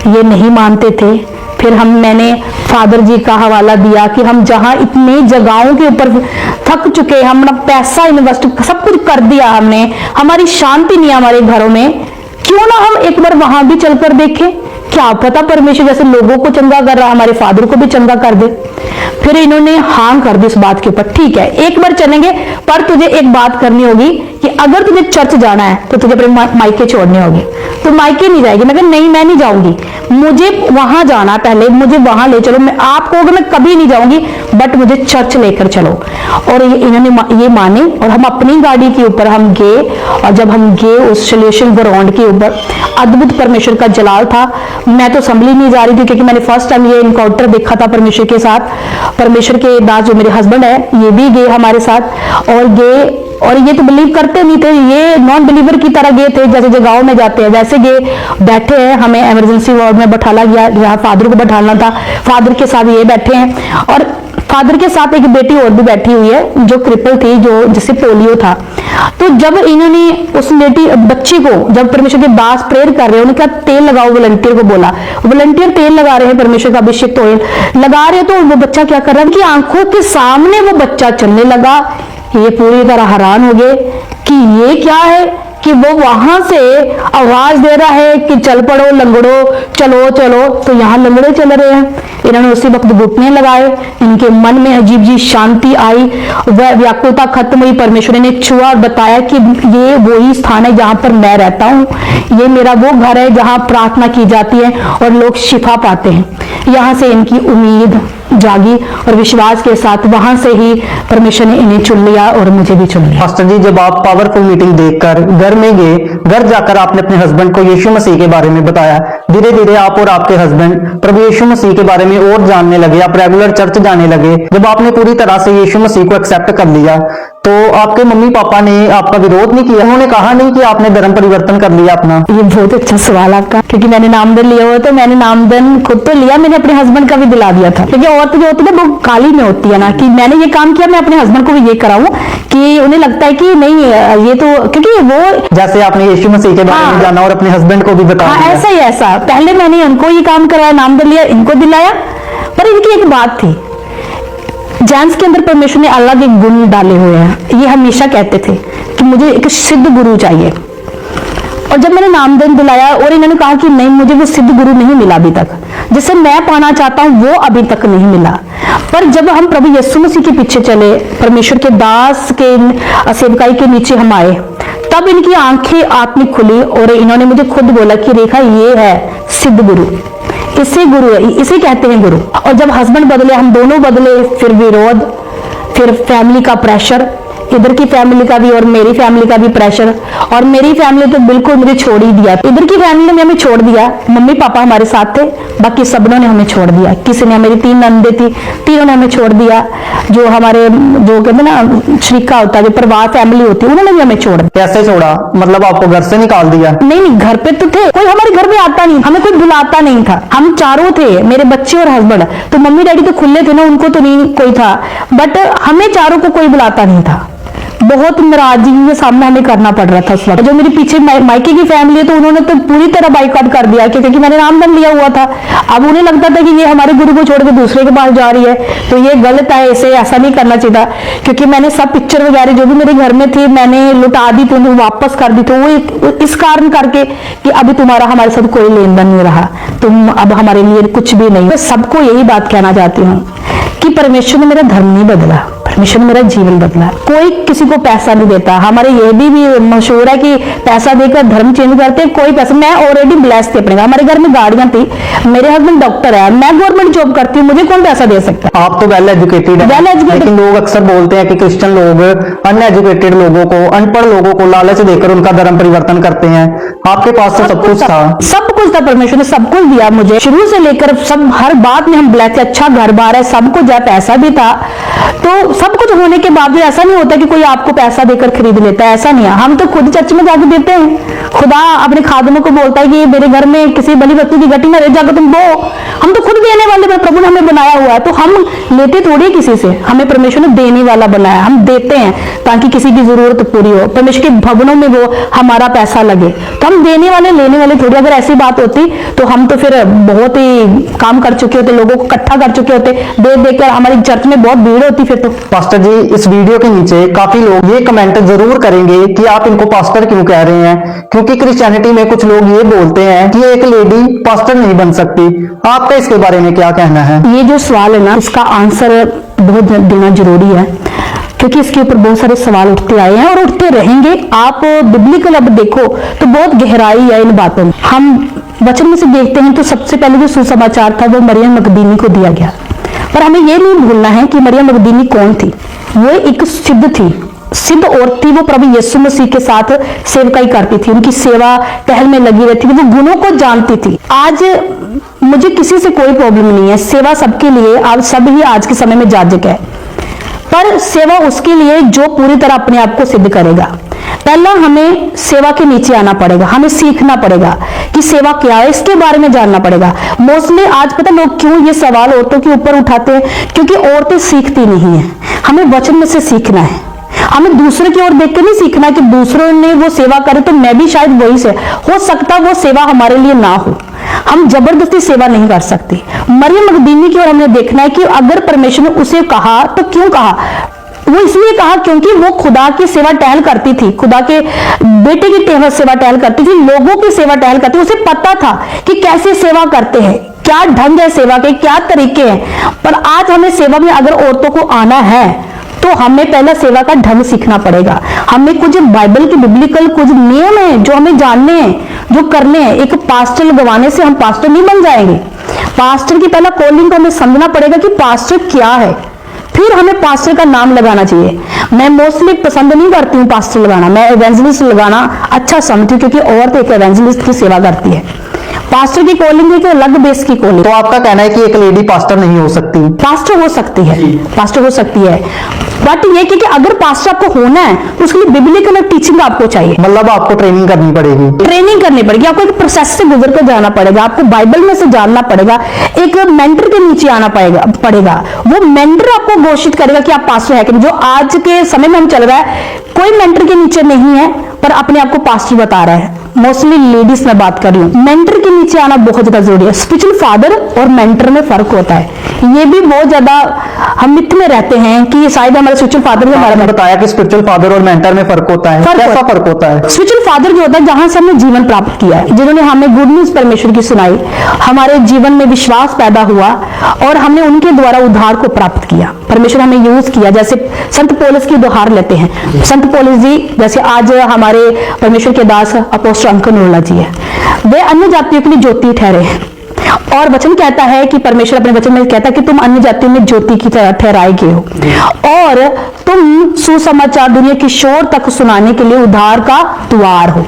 ये नहीं मानते थे। फिर मैंने फादर जी का हवाला दिया कि हम जहां इतनी जगहों के ऊपर थक चुके, हमने पैसा इन्वेस्ट सब कुछ कर दिया, हमने हमारी शांति नहीं है हमारे घरों में, क्यों ना हम एक बार वहां भी चलकर देखें, क्या पता परमेश्वर जैसे लोगों को चंगा कर रहा हमारे फादर को भी चंगा कर दे। फिर इन्होंने हाँ कर दी इस बात के ऊपर, ठीक है एक बार चलेंगे, पर तुझे एक बात करनी होगी कि अगर तुझे चर्च जाना है तो तुझे अपने मायके छोड़ने होंगे, तो मायके नहीं जाएगी। मैं कहा नहीं मैं नहीं जाऊंगी, मुझे वहां जाना, पहले मुझे वहां ले चलो, मैं आपको मैं कभी नहीं जाऊंगी, बट मुझे चर्च लेकर चलो। और इन्होंने ये माने, और हम अपनी गाड़ी के ऊपर हम गए, और जब हम गए उस सॉल्यूशन ग्राउंड के ऊपर अद्भुत परमेश्वर का जलाल था। मैं तो संभली नहीं जा रही थी क्योंकि मैंने फर्स्ट टाइम ये इनकाउंटर देखा था परमेश्वर के साथ। परमेश्वर के दास जो मेरे हस्बैंड है ये भी गए हमारे साथ, और गए, और ये तो बिलीव करते नहीं थे, ये नॉन बिलीवर की तरह गए थे, जैसे जगहों में जाते हैं वैसे गए, बैठे हैं, हमें इमरजेंसी वार्ड में बैठाला गया जहाँ फादर को बैठाना था, फादर के साथ ये बैठे हैं, और फादर के साथ एक बेटी और भी बैठी हुई है जो क्रिपल थी, जो जिसे पोलियो था। तो जब इन्होंने उस बेटी बच्ची को, जब परमेश्वर के दास प्रेयर कर रहे हैं, उन्होंने कहा तेल लगाओ, वॉलंटियर को बोला, वॉलंटियर तेल लगा रहे हैं, परमेश्वर का अभिषेक ऑयल लगा रहे हैं, तो वो बच्चा क्या कर रहा है कि आंखों के सामने वो बच्चा चलने लगा। ये पूरी तरह हैरान हो गए कि ये क्या है, कि वो वहां से आवाज दे रहा है कि चल पड़ो लंगड़ो, चलो चलो, तो यहाँ लंगड़े चल रहे हैं। इन्होंने उसी वक्त घुटने लगाए, इनके मन में अजीब जी शांति आई, वह व्याकुलता खत्म हुई। परमेश्वर ने छुआ और बताया कि ये वही स्थान है जहां पर मैं रहता हूँ, ये मेरा वो घर है जहां प्रार्थना की जाती है और लोग शिफा पाते हैं। यहाँ से इनकी उम्मीद जागी और विश्वास के साथ वहां से ही परमेश्वर ने इन्हें चुन लिया और मुझे भी चुन लिया। पास्टर जी, जब आप पावरफुल मीटिंग देखकर घर में गए, घर जाकर आपने अपने हस्बैंड को यीशु मसीह के बारे में बताया, धीरे धीरे आप और आपके हस्बैंड प्रभु यीशु मसीह के बारे में और जानने लगे, आप रेगुलर चर्च जाने लगे। जब आपने पूरी तरह से यीशु मसीह को एक्सेप्ट कर लिया, तो आपके मम्मी पापा ने आपका विरोध नहीं किया, उन्होंने कहा नहीं कि आपने धर्म परिवर्तन कर लिया अपना? ये बहुत अच्छा सवाल आपका, क्योंकि मैंने नामदान लिया हुआ, तो मैंने नामदान खुद तो लिया, मैंने अपने हस्बैंड का भी दिला दिया था। क्योंकि औरत जो होती है ना वो काली में होती है ना, कि मैंने ये काम किया, मैं अपने हस्बैंड को भी ये कराऊं, कि उन्हें लगता है कि नहीं ये तो, क्योंकि वो जैसे आपने यीशु मसीह के बारे में जाना और अपने हस्बैंड को भी बता हाँ, दिया। ऐसा ही ऐसा, पहले मैंने उनको ये काम कराया, नामदान लिया, इनको दिलाया। पर इनकी एक बात थी, जेंट्स के अंदर परमेश्वर ने अलग एक गुण डाले हुए हैं। ये हमेशा कहते थे कि मुझे एक सिद्ध गुरु चाहिए, और जब मैंने नामदान दिलाया और इन्होंने कहा कि नहीं, मुझे वो सिद्ध गुरु नहीं मिला अभी तक, जिसे मैं पाना चाहता हूं वो अभी तक नहीं मिला। पर जब हम प्रभु यीशु मसीह के पीछे चले, परमेश्वर के दास के सेवकाई के नीचे हम आए, तब इनकी आंखें आत्मिक खुली और इन्होंने मुझे खुद बोला कि रेखा ये है सिद्ध गुरु, इसे गुरु है, इसे कहते हैं गुरु। और जब हस्बैंड बदले, हम दोनों बदले, फिर विरोध, फिर फैमिली का प्रेशर, इधर की फैमिली का भी और मेरी फैमिली का भी प्रेशर, और मेरी फैमिली तो बिल्कुल मुझे छोड़ ही दिया। इधर की फैमिली ने हमें छोड़ दिया, मम्मी पापा हमारे साथ थे, बाकी सबनों ने हमें छोड़ दिया। किसी ने, मेरी 3 नंदे थी, तीनों ने हमें छोड़ दिया। जो हमारे जो कहते ना शरीका होता है, जो परिवार फैमिली होती है, उन्होंने भी हमें छोड़ दिया। कैसे छोड़ा? मतलब आपको घर से निकाल दिया? नहीं, घर पे तो थे, कोई हमारे घर में आता नहीं, हमें कोई बुलाता नहीं था। हम चारों थे, मेरे बच्चे और हस्बैंड, तो मम्मी डैडी तो खुले थे ना, उनको तो नहीं कोई था, बट हमें चारों को कोई बुलाता नहीं था। बहुत नाराजगी के सामना हमें करना पड़ रहा था उस वक्त। जो मेरे पीछे मायके की फैमिली है, तो उन्होंने तो पूरी तरह बाइकआउट कर दिया, क्योंकि मैंने नामदान लिया हुआ था। अब उन्हें लगता था कि ये हमारे गुरु को छोड़ के दूसरे के पास जा रही है, तो ये गलत है, इसे ऐसा नहीं करना चाहिए था। क्योंकि मैंने सब पिक्चर वगैरह जो भी मेरे घर में थी, मैंने लुटा दी थी, उन्हें वापस कर दी। तो वो इस कारण करके कि अभी तुम्हारा हमारे साथ कोई लेन देन नहीं रहा, तुम अब हमारे लिए कुछ भी नहीं। मैं सबको यही बात कहना चाहती हूँ कि परमेश्वर ने मेरा धर्म नहीं बदला, परमेश्वर ने मेरा जीवन बदला। कोई किसी को पैसा नहीं देता। हमारे ये भी मशहूर है कि पैसा देकर धर्म चेंज करते हैं, कोई पैसा। मैं ऑलरेडी ब्लेस्ड थी अपने, हमारे घर में गाड़ियां थी, मेरे हस्बैंड डॉक्टर है, मैं गवर्नमेंट जॉब करती हूँ, मुझे कौन पैसा दे सकता है? आप तो वेल एजुकेटेड है, लेकिन लोग अक्सर बोलते हैं कि क्रिश्चियन लोग अनएजुकेटेड लोगों को, अनपढ़ लोगों को लालच देकर उनका धर्म परिवर्तन करते हैं। आपके पास तो सब कुछ था। सब कुछ था, परमेश्वर ने सब कुछ दिया मुझे, शुरू से लेकर सब, हर बात में हम ब्लेस्ड थे। अच्छा घर बार है, सब कुछ है, पैसा भी था। तो सब कुछ होने के बाद भी ऐसा नहीं होता कि कोई आपको पैसा देकर खरीद लेता है, ऐसा नहीं है। हम तो खुद चर्च में जाकर देते हैं। खुदा अपने खादमों को बोलता है कि मेरे घर में किसी बली बच्ची की गटी में रह जाकर तुम बो। हम तो खुद देने वाले, प्रभु ने हमें बनाया हुआ है, तो हम लेते थोड़ी किसी से, हमें परमेश्वर ने देने वाला बनाया। हम देते हैं ताकि किसी की जरूरत पूरी हो, परमेश्वर के भवनों में वो हमारा पैसा लगे, तो हम देने वाले लेने वाले थोड़ी। अगर ऐसी बात होती तो हम तो फिर बहुत ही काम कर चुके होते, लोगों को इकट्ठा कर चुके होते, दे देकर हमारी चर्च में बहुत भीड़ होती फिर तो। पास्टर जी, इस वीडियो के नीचे काफी लोग ये कमेंट जरूर करेंगे कि आप इनको पास्टर क्यों कह रहे हैं, क्योंकि क्रिश्चियनिटी में कुछ लोग ये बोलते हैं कि एक लेडी पास्टर नहीं बन सकती। आपका इसके बारे में क्या कहना है? ये जो सवाल है ना, इसका आंसर बहुत देना जरूरी है, क्योंकि इसके ऊपर बहुत सारे सवाल उठते आए हैं और उठते रहेंगे। आप बिब्लिकल अब देखो तो बहुत गहराई है इन बातों में। हम वचन में से देखते हैं तो सबसे पहले जो सुसमाचार था वो मरियम मगदलीनी को दिया गया। पर हमें ये नहीं भूलना है कि मरियम मगदलीनी कौन थी। वो एक सिद्ध थी, सिद्ध औरत थी। वो प्रभु यीशु मसीह के साथ सेवकाई करती थी, उनकी सेवा टहल में लगी रहती थी, वो गुणों को जानती थी। आज मुझे किसी से कोई प्रॉब्लम नहीं है, सेवा सबके लिए, आप सब ही आज के समय में जाजक है, पर सेवा उसके लिए जो पूरी तरह अपने आप को सिद्ध करेगा। पहला हमें सेवा के नीचे आना पड़ेगा, हमें सीखना पड़ेगा कि सेवा क्या है, इसके बारे में जानना पड़ेगा। मोस्टली आज पता लोग क्यों ये सवाल औरतों के ऊपर उठाते हैं, क्योंकि औरतें सीखती नहीं है। हमें वचन में से सीखना है, हमें दूसरे की ओर देख के नहीं सीखना कि दूसरों ने वो सेवा करे तो मैं भी शायद वही से। हो सकता वो सेवा हमारे लिए ना हो, हम जबरदस्ती सेवा नहीं कर सकते। मरियम मगदलीनी की ओर हमने देखना है कि अगर परमेश्वर ने उसे कहा तो क्यों कहा। वो इसलिए कहा क्योंकि वो खुदा की सेवा टहल करती थी, खुदा के बेटे की सेवा टहल करती थी, लोगों की सेवा टहल करती थी। उसे पता था कि कैसे सेवा करते हैं, क्या ढंग है सेवा के, क्या तरीके हैं। पर आज हमें सेवा में अगर औरतों को आना है तो हमें पहला सेवा का ढंग सीखना पड़ेगा। हमें कुछ बाइबल के बिब्लिकल कुछ नियम हैं जो हमें जानने हैं, जो करने हैं। एक पास्टर लगवाने से हम पास्टर नहीं बन जाएंगे। पास्टर की पहला कॉलिंग को हमें समझना पड़ेगा कि पास्टर क्या है, फिर हमें पास्टर का नाम लगाना चाहिए। मैं मोस्टली पसंद नहीं करती हूँ पास्टर लगाना, मैं एवेंजलिस्ट लगाना अच्छा समझती हूँ, क्योंकि औरत एक एवेंजलिस्ट की सेवा करती है। पास्टर की कॉलिंग एक अलग बेस की कॉलिंग। तो आपका कहना है कि एक लेडी पास्टर नहीं हो सकती? पास्टर हो सकती है, पास्टर हो सकती है। बट ये कि अगर पास्टर आपको होना है तो उसके लिए बिब्लिकल टीचिंग आपको चाहिए, मतलब आपको ट्रेनिंग करनी पड़ेगी। ट्रेनिंग करनी पड़ेगी, आपको एक प्रोसेस से गुजर कर जाना पड़ेगा, आपको बाइबल में से जानना पड़ेगा, एक मेंटर के नीचे आना पड़ेगा। वो मेंटर आपको घोषित करेगा कि आप पास्टर है कि नहीं। जो आज के समय में हम चल रहा है, कोई मेंटर के नीचे नहीं है पर अपने आप को पास्टर बता रहा है। मोस्टली लेडीज में बात कर रही हूँ। मेंटर के नीचे आना बहुत ज्यादा जरूरी है। स्पिरिचुअल फादर और मेंटर में फर्क होता है, ये भी बहुत ज्यादा हम मिथ में रहते हैं कि शायद हमारे स्पिरिचुअल फादर के बारे में बताया कि स्पिरिचुअल फादर और मेंटर में फर्क होता है। कैसा फर्क होता है? स्पिरिचुअल फादर जो होता है जहां से हमने जीवन प्राप्त किया है, जिन्होंने हमें गुड न्यूज परमेश्वर की सुनाई, हमारे जीवन में विश्वास पैदा हुआ और हमने उनके द्वारा उद्धार को प्राप्त किया, परमेश्वर हमें यूज किया। जैसे संत पौलुस की उदाहरण लेते हैं, संत पौलुस जी जैसे आज हमारे परमेश्वर के दास अपोस्टल अंकन नोला जी है, वे अन्य जातियों के लिए ज्योति ठहरे हैं और वचन कहता है कि परमेश्वर अपने वचन में कहता है कि तुम अन्य जातियों में ज्योति की तरह ठहराए गए हो और तुम सुसमाचार दुनिया की शोर तक सुनाने के लिए उद्धार का द्वार हो।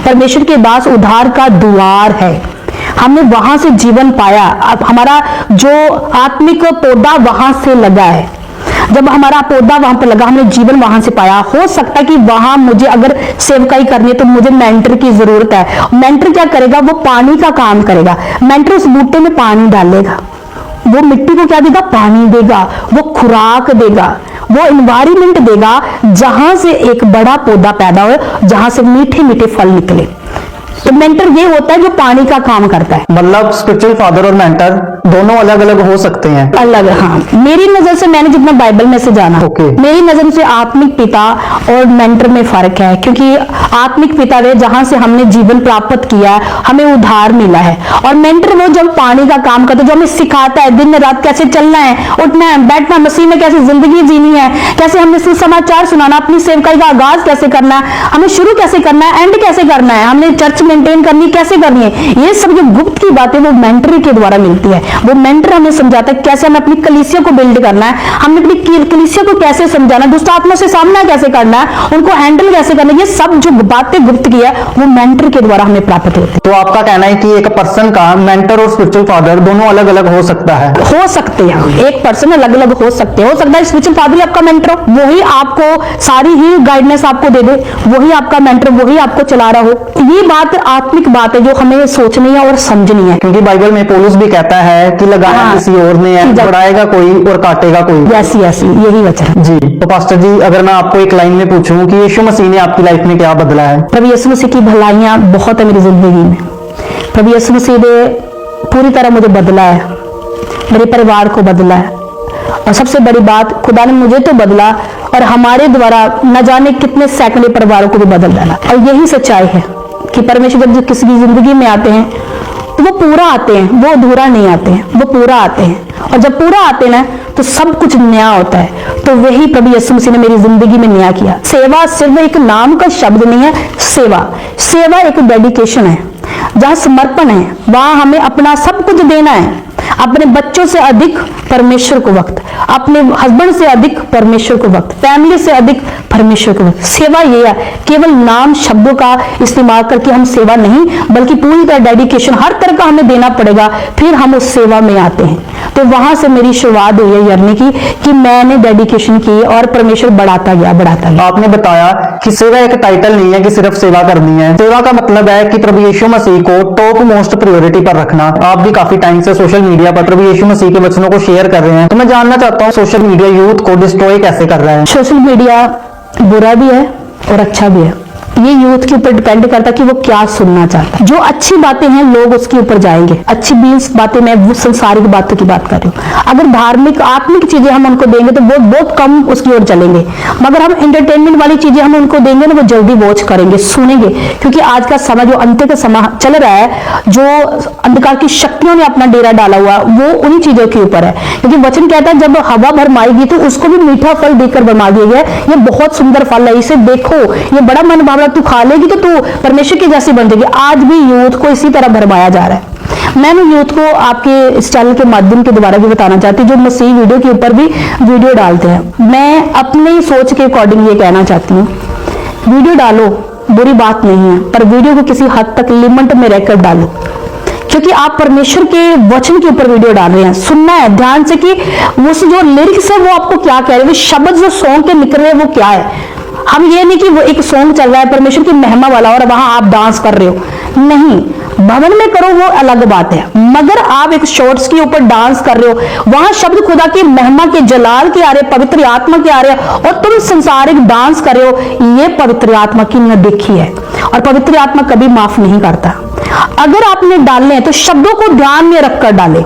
परमेश्वर के दास उद्धार का द्वार है, हमने वहां से जीवन पाया। अब हमारा जो आत्मिक पौधा वहां से लगा है, जब हमारा पौधा वहां पर लगा, हमने जीवन वहां से पाया। हो सकता है कि वहां मुझे अगर सेवकाई करनी है तो मुझे मेंटर की जरूरत है। मेंटर क्या करेगा? वो पानी का काम करेगा। मेंटर उस बूटे में पानी डालेगा, वो मिट्टी को क्या देगा? पानी देगा, वो खुराक देगा, वो एनवायरमेंट देगा जहां से एक बड़ा पौधा पैदा हो, जहां से मीठे मीठे फल निकले। तो मेंटर ये होता है जो पानी का काम करता है। मतलब स्पिरिचुअल फादर और मेंटर दोनों अलग अलग हो सकते हैं? अलग, हाँ। मेरी नजर से, मैंने जितना बाइबल में से जाना, मेरी नजर से आत्मिक पिता और मेंटर में फर्क है, क्योंकि आत्मिक पिता वे जहां से हमने जीवन प्राप्त किया, हमें उद्धार मिला है, और मेंटर वो जब पानी का काम करता है, जो हमें सिखाता है दिन रात कैसे चलना है, उठना है, बैठना, मसीह में कैसे जिंदगी जीनी है, कैसे हमने सुसमाचार सुनाना, अपनी सेवकाई का आगाज कैसे करना है, हमें शुरू कैसे करना है, एंड कैसे करना है, हमने चर्च मेंटेन करनी कैसे करनी है, ये सब जो गुप्त की बातें वो मेंटर के द्वारा मिलती है। वो मेंटर हमें समझाता है कैसे हमें अपनी कलीसिया को बिल्ड करना है, हमने अपनी कलीसिया को कैसे समझाना, दुष्ट आत्मा से सामना कैसे करना है, उनको हैंडल कैसे करना है, ये सब जो बातें गुप्त की है वो मेंटर के द्वारा हमें प्राप्त होती है। तो आपका कहना है कि एक पर्सन का मेंटर और स्पिरिचुअल फादर दोनों अलग अलग हो सकता है? हो सकते हैं, एक पर्सन अलग अलग हो सकते हैं। हो सकता है स्पिरिचुअल फादर ही आपका मेंटर हो, वही आपको सारी ही गाइडेंस आपको दे दे, वही आपका मेंटर, वही आपको चला रहा हो। ये बात आत्मिक बात है जो हमें सोचनी है और समझनी है, क्योंकि बाइबल में पौलुस भी कहता है कि लगाया किसी और ने है, बढ़ाएगा कोई और काटेगा कोई। ऐसी ऐसी यही वचन जी। तो पास्टर जी, अगर मैं आपको एक लाइन में पूछूं कि यीशु मसीह ने आपकी लाइफ में क्या बदला है? प्रभु यीशु मसीह की भलाइयां बहुत है मेरी जिंदगी में। प्रभु यीशु मसीह ने पूरी तरह मुझे बदला है, मेरे परिवार को बदला है, और सबसे बड़ी बात, खुदा ने मुझे तो बदला और हमारे द्वारा न जाने कितने सैकड़े परिवारों को भी बदल डाला। और यही सच्चाई है कि परमेश्वर जब किसी की जिंदगी में आते हैं तो वो पूरा आते हैं, वो अधूरा नहीं आते हैं, वो पूरा आते हैं, और जब पूरा आते हैं ना तो सब कुछ नया होता है। तो वही प्रभु यीशु मसीह ने मेरी जिंदगी में नया किया। सेवा सिर्फ एक नाम का शब्द नहीं है, सेवा एक डेडिकेशन है, जहां समर्पण है, वहां हमें अपना सब कुछ देना है, अपने बच्चों से अधिक परमेश्वर को वक्त, अपने हस्बैंड से अधिक परमेश्वर को वक्त, फैमिली से अधिक परमेश्वर को वक्त। सेवा ये है, केवल नाम शब्दों का इस्तेमाल करके हम सेवा नहीं, बल्कि पूरी तरह डेडिकेशन हर तरह का हमें देना पड़ेगा, फिर हम उस सेवा में आते हैं। तो वहां से मेरी शुरुआत हुई है जर्नी की, कि मैंने डेडिकेशन की और परमेश्वर बढ़ाता गया। आपने बताया कि सेवा एक टाइटल नहीं है कि सिर्फ सेवा करनी है। सेवा का मतलब है कि प्रभु यीशु मसीह को टॉप मोस्ट प्रायोरिटी पर रखना। आप भी काफी टाइम से सोशल मीडिया पर प्रभु यीशु मसीह के वचनों को शेयर कर रहे हैं, तो मैं जानना चाहता हूँ सोशल मीडिया यूथ को डिस्ट्रॉय कैसे कर रहा है? सोशल मीडिया बुरा भी है और अच्छा भी है, ये यूथ के ऊपर डिपेंड करता है कि वो क्या सुनना चाहता है। जो अच्छी बातें हैं लोग उसके ऊपर जाएंगे, अच्छी बीन्स बातें, मैं संसारिक बातों की बात कर रही हूँ। अगर धार्मिक आत्मिक चीजें हम उनको देंगे तो वो बहुत कम उसकी ओर चलेंगे, मगर हम एंटरटेनमेंट वाली चीजें हम उनको देंगे ना, वो जल्दी वॉच करेंगे, सुनेंगे। क्योंकि आज का समय जो अंत्य का समय चल रहा है, जो अंधकार की शक्तियों ने अपना डेरा डाला हुआ, वो उन्हीं चीजों के ऊपर है। क्योंकि वचन कहता है जब हवा भरमाएगी तो उसको भी मीठा फल देकर भरमा दिया गया, ये बहुत सुंदर फल है, इसे देखो, ये बड़ा मन भावना, तू खा लेगी तो तू परमेश्वर की जैसी बन जाएगी। आज भी यूथ को इसी तरह भरमाया जा रहा है। मैं यूथ को आपके इस चैनल के माध्यम के द्वारा भी बताना चाहती हूँ, जो मसीह वीडियो के ऊपर भी वीडियो डालते हैं, मैं अपनी सोच के अकॉर्डिंग ये कहना चाहती हूँ, वीडियो डालो, बुरी बात नहीं है, पर वीडियो को किसी हद तक लिमिट में रहकर डालो। क्योंकि आप परमेश्वर के वचन के ऊपर वीडियो डाल रहे हैं। सुनना है ध्यान से कि उस जो लिरिक्स है वो आपको क्या कह रहे हैं, वो शब्द जो सॉन्ग के निकल रहे हैं वो क्या है। हम ये नहीं कि वो एक सॉन्ग चल रहा है परमेश्वर की महिमा वाला और वहां आप डांस कर रहे हो, नहीं, भवन में करो वो अलग बात है, मगर आप एक शॉर्ट्स के ऊपर डांस कर रहे हो, वहां शब्द खुदा की महिमा के जलाल के आ रहे, पवित्र आत्मा के आ रहे और तुम संसारिक डांस कर रहे हो, ये पवित्र आत्मा की नदेखी है और पवित्र आत्मा कभी माफ नहीं करता। अगर आपने डालने हैं तो शब्दों को ध्यान में रखकर डालें।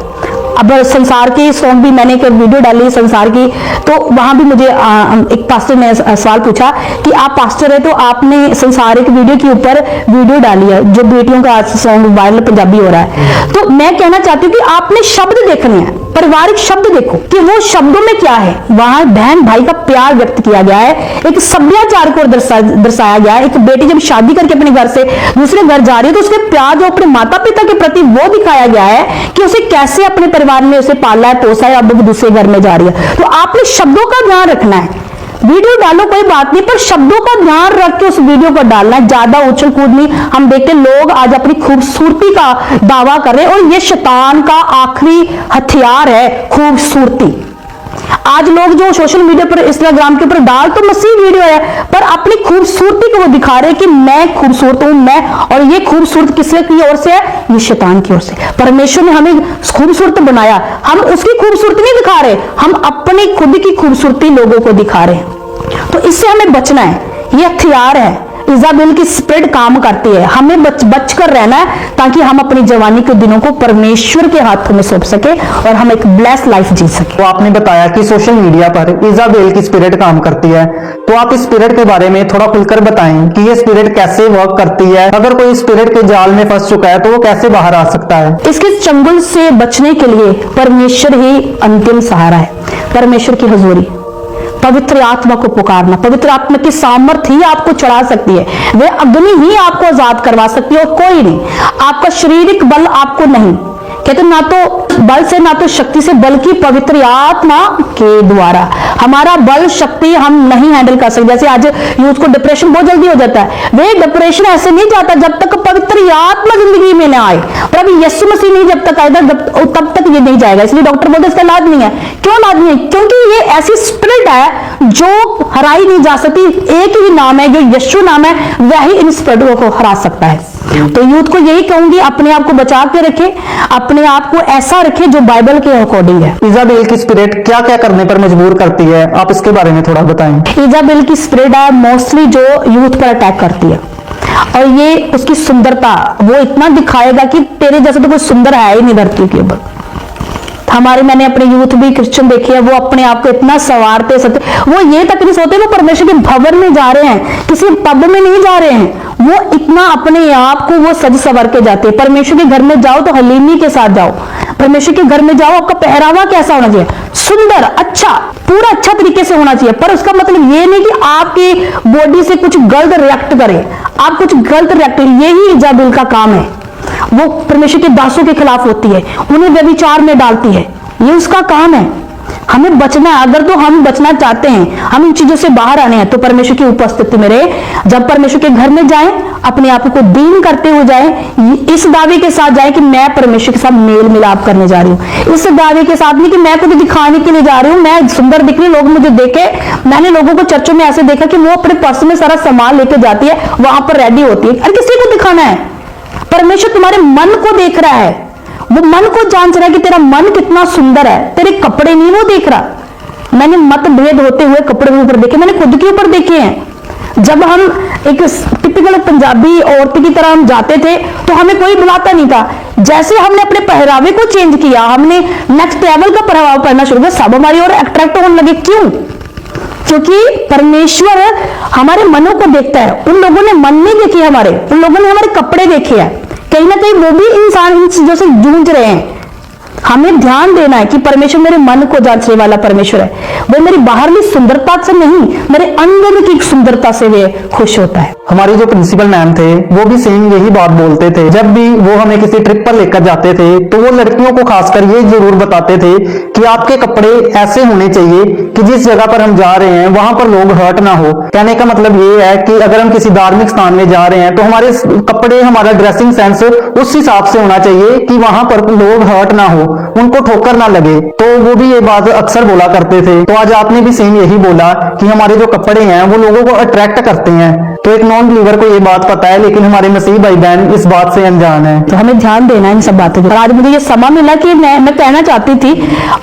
अब संसार की सॉन्ग भी मैंने एक वीडियो डाली संसार की, तो वहां भी मुझे एक पास्टर ने सवाल पूछा कि आप पास्टर है तो आपने संसारिक वीडियो के ऊपर वीडियो डाली है जो बेटियों का सॉन्ग वायरल पंजाबी हो रहा है। तो मैं कहना चाहती हूँ कि आपने शब्द देखने हैं, पारिवारिक शब्द देखो कि वो शब्दों में क्या है। वहां बहन भाई का प्यार व्यक्त किया गया है, एक सभ्याचार को दर्शाया गया है। एक बेटी जब शादी करके अपने घर से दूसरे घर जा रही है तो उसके प्यार जो अपने माता पिता के प्रति वो दिखाया गया है कि उसे कैसे अपने परिवार में उसे पाला है, पोसा है, अब वो दूसरे घर में जा रही है। तो आपने शब्दों का ध्यान रखना है। वीडियो डालो कोई बात नहीं, पर शब्दों का ध्यान रख के उस वीडियो को डालना है। ज्यादा उछल कूद नहीं। हम देखते लोग आज अपनी खूबसूरती का दावा कर रहे हैं और ये शैतान का आखिरी हथियार है, खूबसूरती। आज लोग जो सोशल मीडिया पर इंस्टाग्राम के ऊपर डाल तो मसीह वीडियो है, पर अपनी खूबसूरती को वो दिखा रहे हैं कि मैं खूबसूरत हूं, मैं, और ये खूबसूरत किसकी ओर से है? ये शैतान की ओर से। परमेश्वर ने हमें खूबसूरत बनाया, हम उसकी खूबसूरती नहीं दिखा रहे, हम अपनी खुद की खूबसूरती लोगों को दिखा रहे हैं। तो इससे हमें बचना है, ये हथियार है। इजाबेल की स्पिरिट काम करती है, हमें बच कर रहना है ताकि हम अपनी जवानी के दिनों को परमेश्वर के हाथों में सौंप सके और हम एक ब्लेस लाइफ जी सके। तो आपने बताया कि सोशल मीडिया पर इजाबेल की स्पिरिट काम करती है, तो आप इस स्पिरिट के बारे में थोड़ा खुलकर बताएं कि ये स्पिरिट कैसे वर्क करती है। अगर कोई स्पिरिट के जाल में फंस चुका है तो वो कैसे बाहर आ सकता है? इसके चंगुल से बचने के लिए परमेश्वर ही अंतिम सहारा है। परमेश्वर की हजूरी, पवित्र आत्मा को पुकारना, पवित्र आत्मा की सामर्थ ही आपको चढ़ा सकती है, वे अग्नि ही आपको आजाद करवा सकती है और कोई नहीं। आपका शारीरिक बल आपको नहीं, कहते ना तो बल से ना तो शक्ति से, बल्कि पवित्र आत्मा के द्वारा। हमारा बल शक्ति हम नहीं हैंडल कर सकते। जैसे आज यूथ को डिप्रेशन बहुत जल्दी हो जाता है, वे डिप्रेशन ऐसे नहीं जाता जब तक पवित्र आत्मा जिंदगी में ना आए। पर अभी यीशु मसीह नहीं जब तक आएगा तब तक ये नहीं जाएगा। इसलिए डॉक्टर बोलते इसका इलाज नहीं है। क्यों इलाज नहीं है? क्योंकि ये ऐसी स्पिरिट है जो हराई नहीं जा सकती। एक ही नाम है, जो यीशु नाम है, वही इन स्पिरिटों को हरा सकता है। तो यूथ को यही कहूंगी, अपने आप को बचा के रखे, अपने आप को ऐसा रखे जो बाइबल के अकॉर्डिंग है। इजाबेल की स्पिरिट क्या क्या करने पर मजबूर करती है, आप इसके बारे में थोड़ा बताएं। इजाबेल की स्पिरिट है मोस्टली जो यूथ पर अटैक करती है, और ये उसकी सुंदरता वो इतना दिखाएगा कि तेरे जैसा तो कोई सुंदर है ही नहीं धरती के ऊपर। मैंने अपने यूथ भी क्रिश्चियन देखे हैं, वो अपने आप को इतना सवारते सते, वो ये तक नहीं सोते वो परमेश्वर के भवन में जा रहे हैं, किसी पब में नहीं जा रहे हैं, वो इतना अपने आप को वो सज सवर के जाते हैं। परमेश्वर के घर में जाओ तो हलीमी के साथ जाओ, परमेश्वर के घर में जाओ, आपका पहरावा कैसा होना चाहिए? सुंदर, अच्छा, पूरा अच्छा तरीके से होना चाहिए। पर उसका मतलब ये नहीं कि आपकी बॉडी से कुछ गलत रिएक्ट करे, आप कुछ गलत रिएक्ट, यही इजाबेल का काम है। वो परमेश्वर के दासों के खिलाफ होती है, उन्हें व्यभिचार में डालती है, ये उसका काम है। हमें बचना है। अगर तो हम बचना चाहते हैं, हम इन चीजों से बाहर आने हैं, तो परमेश्वर की उपस्थिति में रहे। जब परमेश्वर के घर में जाएं, अपने आप को दीन करते हुए जाएं, इस दावे के साथ जाएं कि मैं परमेश्वर के साथ मेल मिलाप करने जा रही हूँ। इस दावे के साथ नहीं कि मैं कुछ दिखाने के लिए जा रही हूँ, मैं सुंदर दिख रही, लोग मुझे देखे। मैंने लोगों को चर्चों में ऐसे देखा कि वो अपने पर्स में सारा सामान लेके जाती है, वहां पर रेडी होती है। अरे किसी को दिखाना है? परमेश्वर तुम्हारे मन को देख रहा है, वो मन को जांच रहा है कि तेरा मन कितना सुंदर है, तेरे कपड़े नहीं वो देख रहा। मैंने मतभेद होते हुए कपड़े के ऊपर देखे, मैंने खुद के ऊपर देखे हैं। जब हम एक टिपिकल पंजाबी औरत की तरह हम जाते थे तो हमें कोई बुलाता नहीं था। जैसे हमने अपने पहरावे को चेंज किया, हमने नेक्स्ट लेवल का पहरावा पहनना शुरू किया, सब हमारी ओर अट्रैक्ट होने लगे। क्यों? क्योंकि परमेश्वर हमारे मनों को देखता है। उन लोगों ने मन नहीं देखे हमारे, उन लोगों ने हमारे कपड़े देखे हैं। कहीं ना कहीं वो भी इंसान इन चीजों से जूझ रहे हैं। हमें ध्यान देना है कि परमेश्वर मेरे मन को जांचने वाला परमेश्वर है। वो मेरी बाहरली सुंदरता से नहीं, मेरे अंदर की सुंदरता से वे खुश होता है। हमारे जो प्रिंसिपल मैम थे वो भी सेम यही बात बोलते थे। जब भी वो हमें किसी ट्रिप पर लेकर जाते थे तो वो लड़कियों को खासकर ये जरूर बताते थे कि आपके कपड़े ऐसे होने चाहिए कि जिस जगह पर हम जा रहे हैं वहां पर लोग हर्ट ना हो। कहने का मतलब ये है कि अगर हम किसी धार्मिक स्थान में जा रहे हैं तो हमारे कपड़े, हमारा ड्रेसिंग सेंस उस हिसाब से होना चाहिए कि वहां पर लोग हर्ट ना हो, उनको ठोकर ना लगे। तो वो भी ये बात अक्सर बोला करते थे। तो आज आपने भी सेम यही बोला कि हमारे जो कपड़े हैं वो लोगों को अट्रैक्ट करते हैं। तो एक नॉन बिलीवर को ये बात पता है, लेकिन हमारे मसीह भाई बहन इस बात से अनजान है। तो हमें ध्यान देना है इन सब बातों पर। आज मुझे ये समय मिला कि मैं कहना चाहती थी,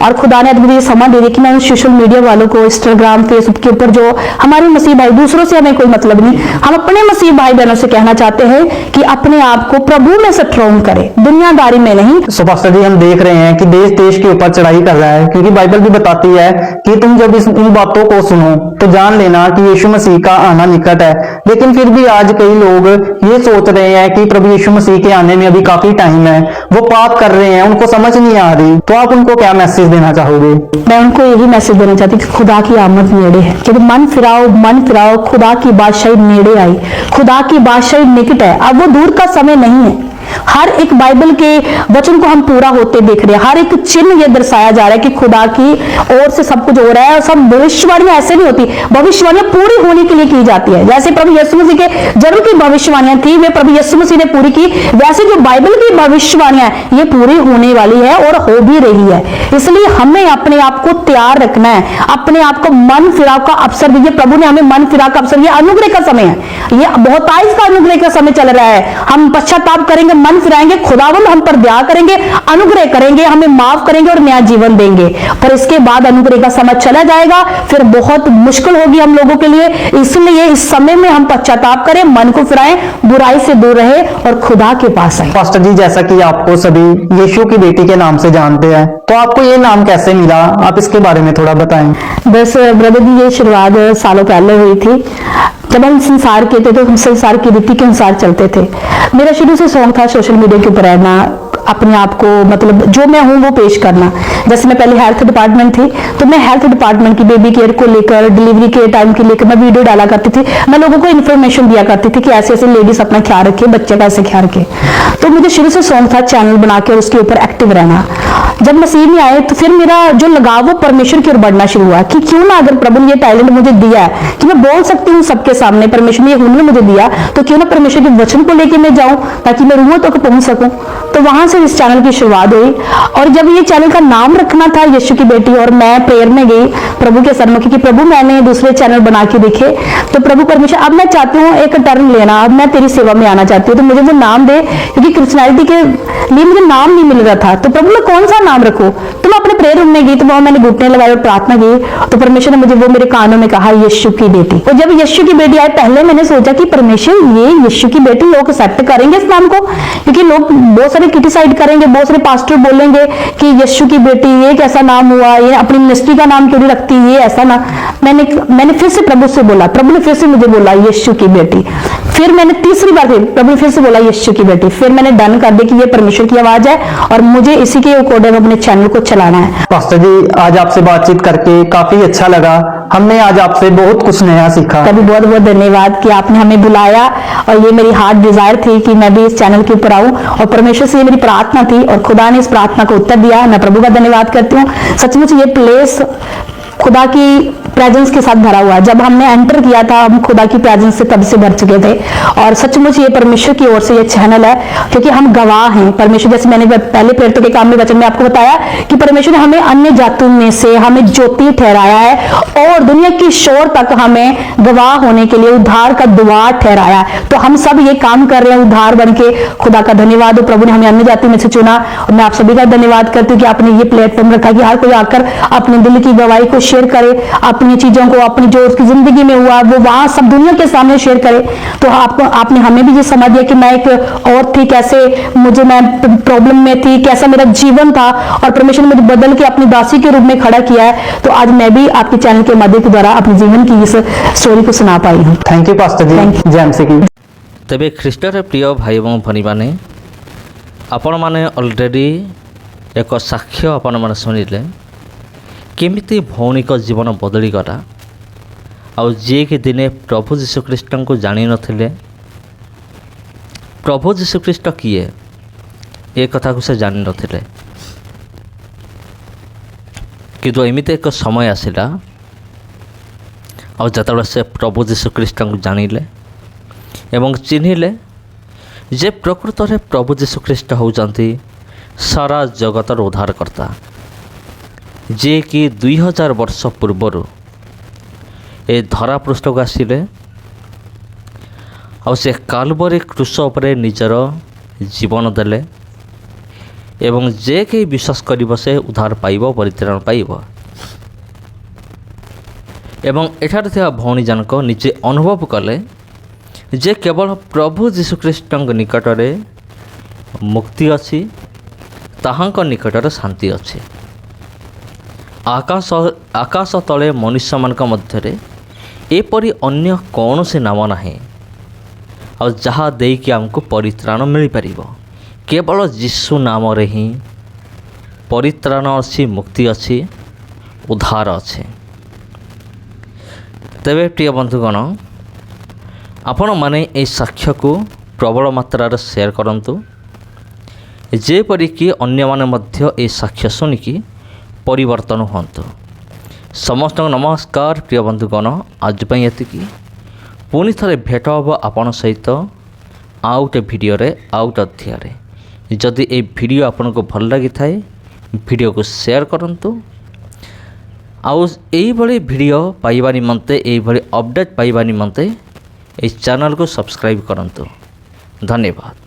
और खुदा ने आज मुझे ये समय दे दिया कि मैं सोशल मीडिया वालों को, इंस्टाग्राम, फेसबुक के ऊपर जो हमारे मसीह भाई, दूसरों से हमें कोई मतलब नहीं, हम अपने मसीह भाई बहनों से कहना चाहते हैं कि अपने आप को प्रभु में स्ट्रॉन्ग करें, दुनियादारी में नहीं। सो पास्टर जी, हम देख रहे हैं कि देश देश के ऊपर चढ़ाई कर रहा है, क्योंकि बाइबल भी बताती है कि तुम जब इन बातों को सुनो तो जान लेना कि यीशु मसीह का आना निकट है। लेकिन फिर भी आज कई लोग ये सोच रहे हैं कि प्रभु यीशु मसीह के आने में अभी काफी टाइम है, वो पाप कर रहे हैं, उनको समझ नहीं आ रही। तो आप उनको क्या मैसेज देना चाहोगे? मैं उनको यही मैसेज देना चाहती हूँ कि खुदा की आमद नेड़े है, कि मन फिराओ, खुदा की बादशाही नेड़े आई, खुदा की बादशाही निकट है। अब वो दूर का समय नहीं है। हर एक बाइबल के वचन को हम पूरा होते देख रहे हैं। हर एक चिन्ह ये दर्शाया जा रहा है कि खुदा की ओर से सब कुछ हो रहा है। और सब भविष्यवाणियां ऐसे नहीं होती, भविष्यवाणियां पूरी होने के लिए की जाती है। जैसे प्रभु यीशु मसीह के जन्म की भविष्यवाणियां थी, वे प्रभु यीशु मसीह ने पूरी की, वैसे जो बाइबल की भविष्यवाणियां ये पूरी होने वाली है और हो भी रही है। इसलिए हमें अपने आप को तैयार रखना है, अपने आप को मन फिराव का अवसर दीजिए। प्रभु ने हमें मन फिराव का अवसर, ये अनुग्रह का समय है, ये बहुतायत का अनुग्रह का समय चल रहा है। हम पश्चाताप करेंगे, मन फिराएंगे, खुदावंद हम पर दया करेंगे, अनुग्रह करेंगे, हमें माफ करेंगे और नया जीवन देंगे। पर इसके बाद अनुग्रह का समय चला जाएगा, फिर बहुत मुश्किल होगी हम लोगों के लिए। इसलिए इस समय में हम पश्चाताप करें, मन को फिराएं, बुराई से दूर रहे और खुदा के पास आए। पास्टर जी, जैसा कि आपको सभी यीशु की बेटी के नाम से जानते हैं, तो आपको ये नाम कैसे मिला? आप इसके बारे में थोड़ा बताएं। बस ब्रदर जी, ये शुरुआत सालों पहले हुई थी। जब हम संसार के थे तो हम संसार की रीति के अनुसार चलते थे। मेरा शुरू से शौक था सोशल मीडिया के ऊपर रहना, अपने आप को मतलब जो मैं हूं वो पेश करना। जैसे मैं पहले हेल्थ डिपार्टमेंट थी तो मैं हेल्थ डिपार्टमेंट की बेबी केयर को लेकर, डिलीवरी के टाइम के लेकर मैं वीडियो डाला करती थी। मैं लोगों को इन्फॉर्मेशन दिया करती थी कि ऐसे ऐसे लेडीज अपना ख्याल रखे, बच्चे का ऐसे ख्याल रखे। तो मुझे शुरू से शौक था चैनल बना के उसके ऊपर एक्टिव रहना। जब मसीह में आए तो फिर मेरा जो लगाव वो परमेश्वर की ओर बढ़ना शुरू हुआ कि क्यों ना, अगर प्रभु ने ये टैलेंट मुझे दिया है कि मैं बोल सकती हूँ सबके सामने, परमेश्वर ने ये हुनर मुझे दिया, तो क्यों ना परमेश्वर के वचन को लेके मैं जाऊं ताकि मैं रूहों तक पहुंच सकूं। तो वहां से इस चैनल की शुरुआत हुई। और जब ये चैनल का नाम रखना था यीशु की बेटी, और मैं प्रेयर में गई प्रभु के सन्मुख कि प्रभु मैंने दूसरे चैनल बना के देखे, तो प्रभु परमेश्वर अब मैं चाहती हूँ एक टर्न लेना, अब मैं तेरी सेवा में आना चाहती हूँ, तो मुझे वो नाम दे, क्योंकि क्रिश्चियनिटी के लिए मुझे नाम नहीं मिल रहा था। तो प्रभु मैं कौन सा नाम रखूं? तो मैं अपने प्रेयर रूम में गई, तो वहां मैंने घुटने लगाए और प्रार्थना की। तो परमेश्वर ने मुझे वो मेरे कानों में कहा यीशु की बेटी। और जब यीशु की बेटी आए, पहले मैंने सोचा कि परमेश्वर ये यीशु की बेटी लोग एक्सेप्ट करेंगे इस नाम को, क्योंकि लोग बहुत सारे क्रिटिसाइड करेंगे, बहुत सारे पास्टर बोलेंगे कि यीशु की बेटी ये कैसा नाम हुआ, ये अपनी मिनिस्ट्री का नाम क्यों नहीं रखती, ये ऐसा ना। मैंने फिर से प्रभु से बोला, प्रभु ने फिर से मुझे बोला यीशु की बेटी। फिर मैंने तीसरी बार प्रभु ने फिर से बोला यीशु की बेटी। फिर मैंने डन कर दिया कि ये परमेश्वर की आवाज है और मुझे इसी के अकॉर्डिंग अपने चैनल को चलाना है। पास्टर जी, आज आपसे बातचीत करके काफी अच्छा लगा। हमने आज आपसे बहुत कुछ नया सीखा। कभी बहुत बहुत धन्यवाद कि आपने हमें बुलाया, और ये मेरी हार्ट डिजायर थी कि मैं भी इस चैनल के ऊपर आऊं, और परमेश्वर से ये मेरी प्रार्थना थी और खुदा ने इस प्रार्थना को उत्तर दिया। मैं प्रभु का धन्यवाद करती हूँ। सचमुच ये प्लेस खुदा की प्रेजेंस के साथ भरा हुआ है। जब हमने एंटर किया था हम खुदा की प्रेजेंस से तब से भर चुके थे। और सचमुच ये परमेश्वर की ओर से ये चैनल है, क्योंकि हम गवाह हैं परमेश्वर। जैसे मैंने पहले प्रेरितों के काम में वचन में आपको बताया कि परमेश्वर ने हमें अन्य जातियों में से हमें ज्योति ठहराया है और दुनिया की शोर तक हमें गवाह होने के लिए उद्धार का द्वार ठहराया है। तो हम सब ये काम कर रहे हैं उद्धार बन के। खुदा का धन्यवाद हो, प्रभु ने हमें अन्य जाति में से चुना। और मैं आप सभी का धन्यवाद करती हूँ कि आपने ये प्लेटफॉर्म रखा कि हर कोई आकर अपने दिल की गवाही को शेयर करे, अपनी चीजों को, अपनी जो उसकी जिंदगी में हुआ वो वहां सब दुनिया के सामने शेयर करे। तो आपने हमें भी ये समझ दिया कि मैं एक और थी, कैसे मैं प्रॉब्लम में थी, कैसा मेरा जीवन था, और परमेश्वर ने मुझे बदल के अपनी दासी के रूप में खड़ा किया है। तो आज मैं भी आपके चैनल के माध्यम के द्वारा अपने जीवन की इस स्टोरी को सुना पाई हूँ। थैंक यू पास्टर जी, जय मसीह की। तेबे ख्रीष्टर प्रिय भाई और भनी मैंने आपण मैंने अलरेडी ଏକ ସାକ୍ଷ୍ୟ ଆପଣମାନେ ଶୁଣିଲେ କେମିତି ଭଉଣୀଙ୍କ ଜୀବନ ବଦଳିଗଲା। ଆଉ ଯିଏକି ଦିନେ ପ୍ରଭୁ ଯୀଶୁଖ୍ରୀଷ୍ଟଙ୍କୁ ଜାଣିନଥିଲେ, ପ୍ରଭୁ ଯୀଶୁଖ୍ରୀଷ୍ଟ କିଏ ଏ କଥାକୁ ସେ ଜାଣିନଥିଲେ, କିନ୍ତୁ ଏମିତି ଏକ ସମୟ ଆସିଲା ଆଉ ଯେତେବେଳେ ସେ ପ୍ରଭୁ ଯୀଶୁଖ୍ରୀଷ୍ଟଙ୍କୁ ଜାଣିଲେ ଏବଂ ଚିହ୍ନିଲେ ଯେ ପ୍ରକୃତରେ ପ୍ରଭୁ ଯୀଶୁଖ୍ରୀଷ୍ଟ ହେଉଛନ୍ତି ସାରା ଜଗତର ଉଦ୍ଧାରକର୍ତ୍ତା, ଯିଏକି 2000 ବର୍ଷ ପୂର୍ବରୁ ଏ ଧରାପୃଷ୍ଠକୁ ଆସିଲେ ଆଉ ସେ କାଲବରୀ କ୍ରୁଶ ଉପରେ ନିଜର ଜୀବନ ଦେଲେ ଏବଂ ଯେ କେହି ବିଶ୍ୱାସ କରିବ ସେ ଉଦ୍ଧାର ପାଇବ, ପରିତ୍ରାଣ ପାଇବ। ଏବଂ ଏଠାରେ ଥିବା ଭଉଣୀ ଜଣକ ନିଜେ ଅନୁଭବ କଲେ ଯେ କେବଳ ପ୍ରଭୁ ଯୀଶୁଖ୍ରୀଷ୍ଟଙ୍କ ନିକଟରେ ମୁକ୍ତି ଅଛି, ତାହାଙ୍କ ନିକଟରେ ଶାନ୍ତି ଅଛି। ଆକାଶ ତଳେ ମନୁଷ୍ୟମାନଙ୍କ ମଧ୍ୟରେ ଏପରି ଅନ୍ୟ କୌଣସି ନାମ ନାହିଁ ଆଉ ଯାହା ଦେଇକି ଆମକୁ ପରିତ୍ରାଣ ମିଳିପାରିବ। କେବଳ ଯୀଶୁ ନାମରେ ହିଁ ପରିତ୍ରାଣ ଅଛି, ମୁକ୍ତି ଅଛି, ଉଦ୍ଧାର ଅଛି। ତେବେ ପ୍ରିୟ ବନ୍ଧୁଗଣ, ଆପଣମାନେ ଏହି ସାକ୍ଷ୍ୟକୁ ପ୍ରବଳ ମାତ୍ରାରେ ସେୟାର କରନ୍ତୁ, ଯେପରିକି ଅନ୍ୟମାନେ ମଧ୍ୟ ଏହି ସାକ୍ଷ୍ୟ ଶୁଣିକି ପରିବର୍ତ୍ତନ ହୁଅନ୍ତୁ। ସମସ୍ତଙ୍କୁ ନମସ୍କାର ପ୍ରିୟ ବନ୍ଧୁଗଣ, ଆଜି ପାଇଁ ଏତିକି। ପୁଣି ଥରେ ଭେଟ ହେବ ଆପଣଙ୍କ ସହିତ ଆଉ ଗୋଟେ ଭିଡ଼ିଓରେ, ଆଉ ଗୋଟେ ଅଧ୍ୟାୟରେ। ଯଦି ଏହି ଭିଡ଼ିଓ ଆପଣଙ୍କୁ ଭଲ ଲାଗିଥାଏ ଭିଡ଼ିଓକୁ ସେୟାର କରନ୍ତୁ ଆଉ ଏଇଭଳି ଭିଡ଼ିଓ ପାଇବା ନିମନ୍ତେ, ଏଇଭଳି ଅପଡ଼େଟ୍ ପାଇବା ନିମନ୍ତେ ଏହି ଚ୍ୟାନେଲକୁ ସବସ୍କ୍ରାଇବ୍ କରନ୍ତୁ। ଧନ୍ୟବାଦ।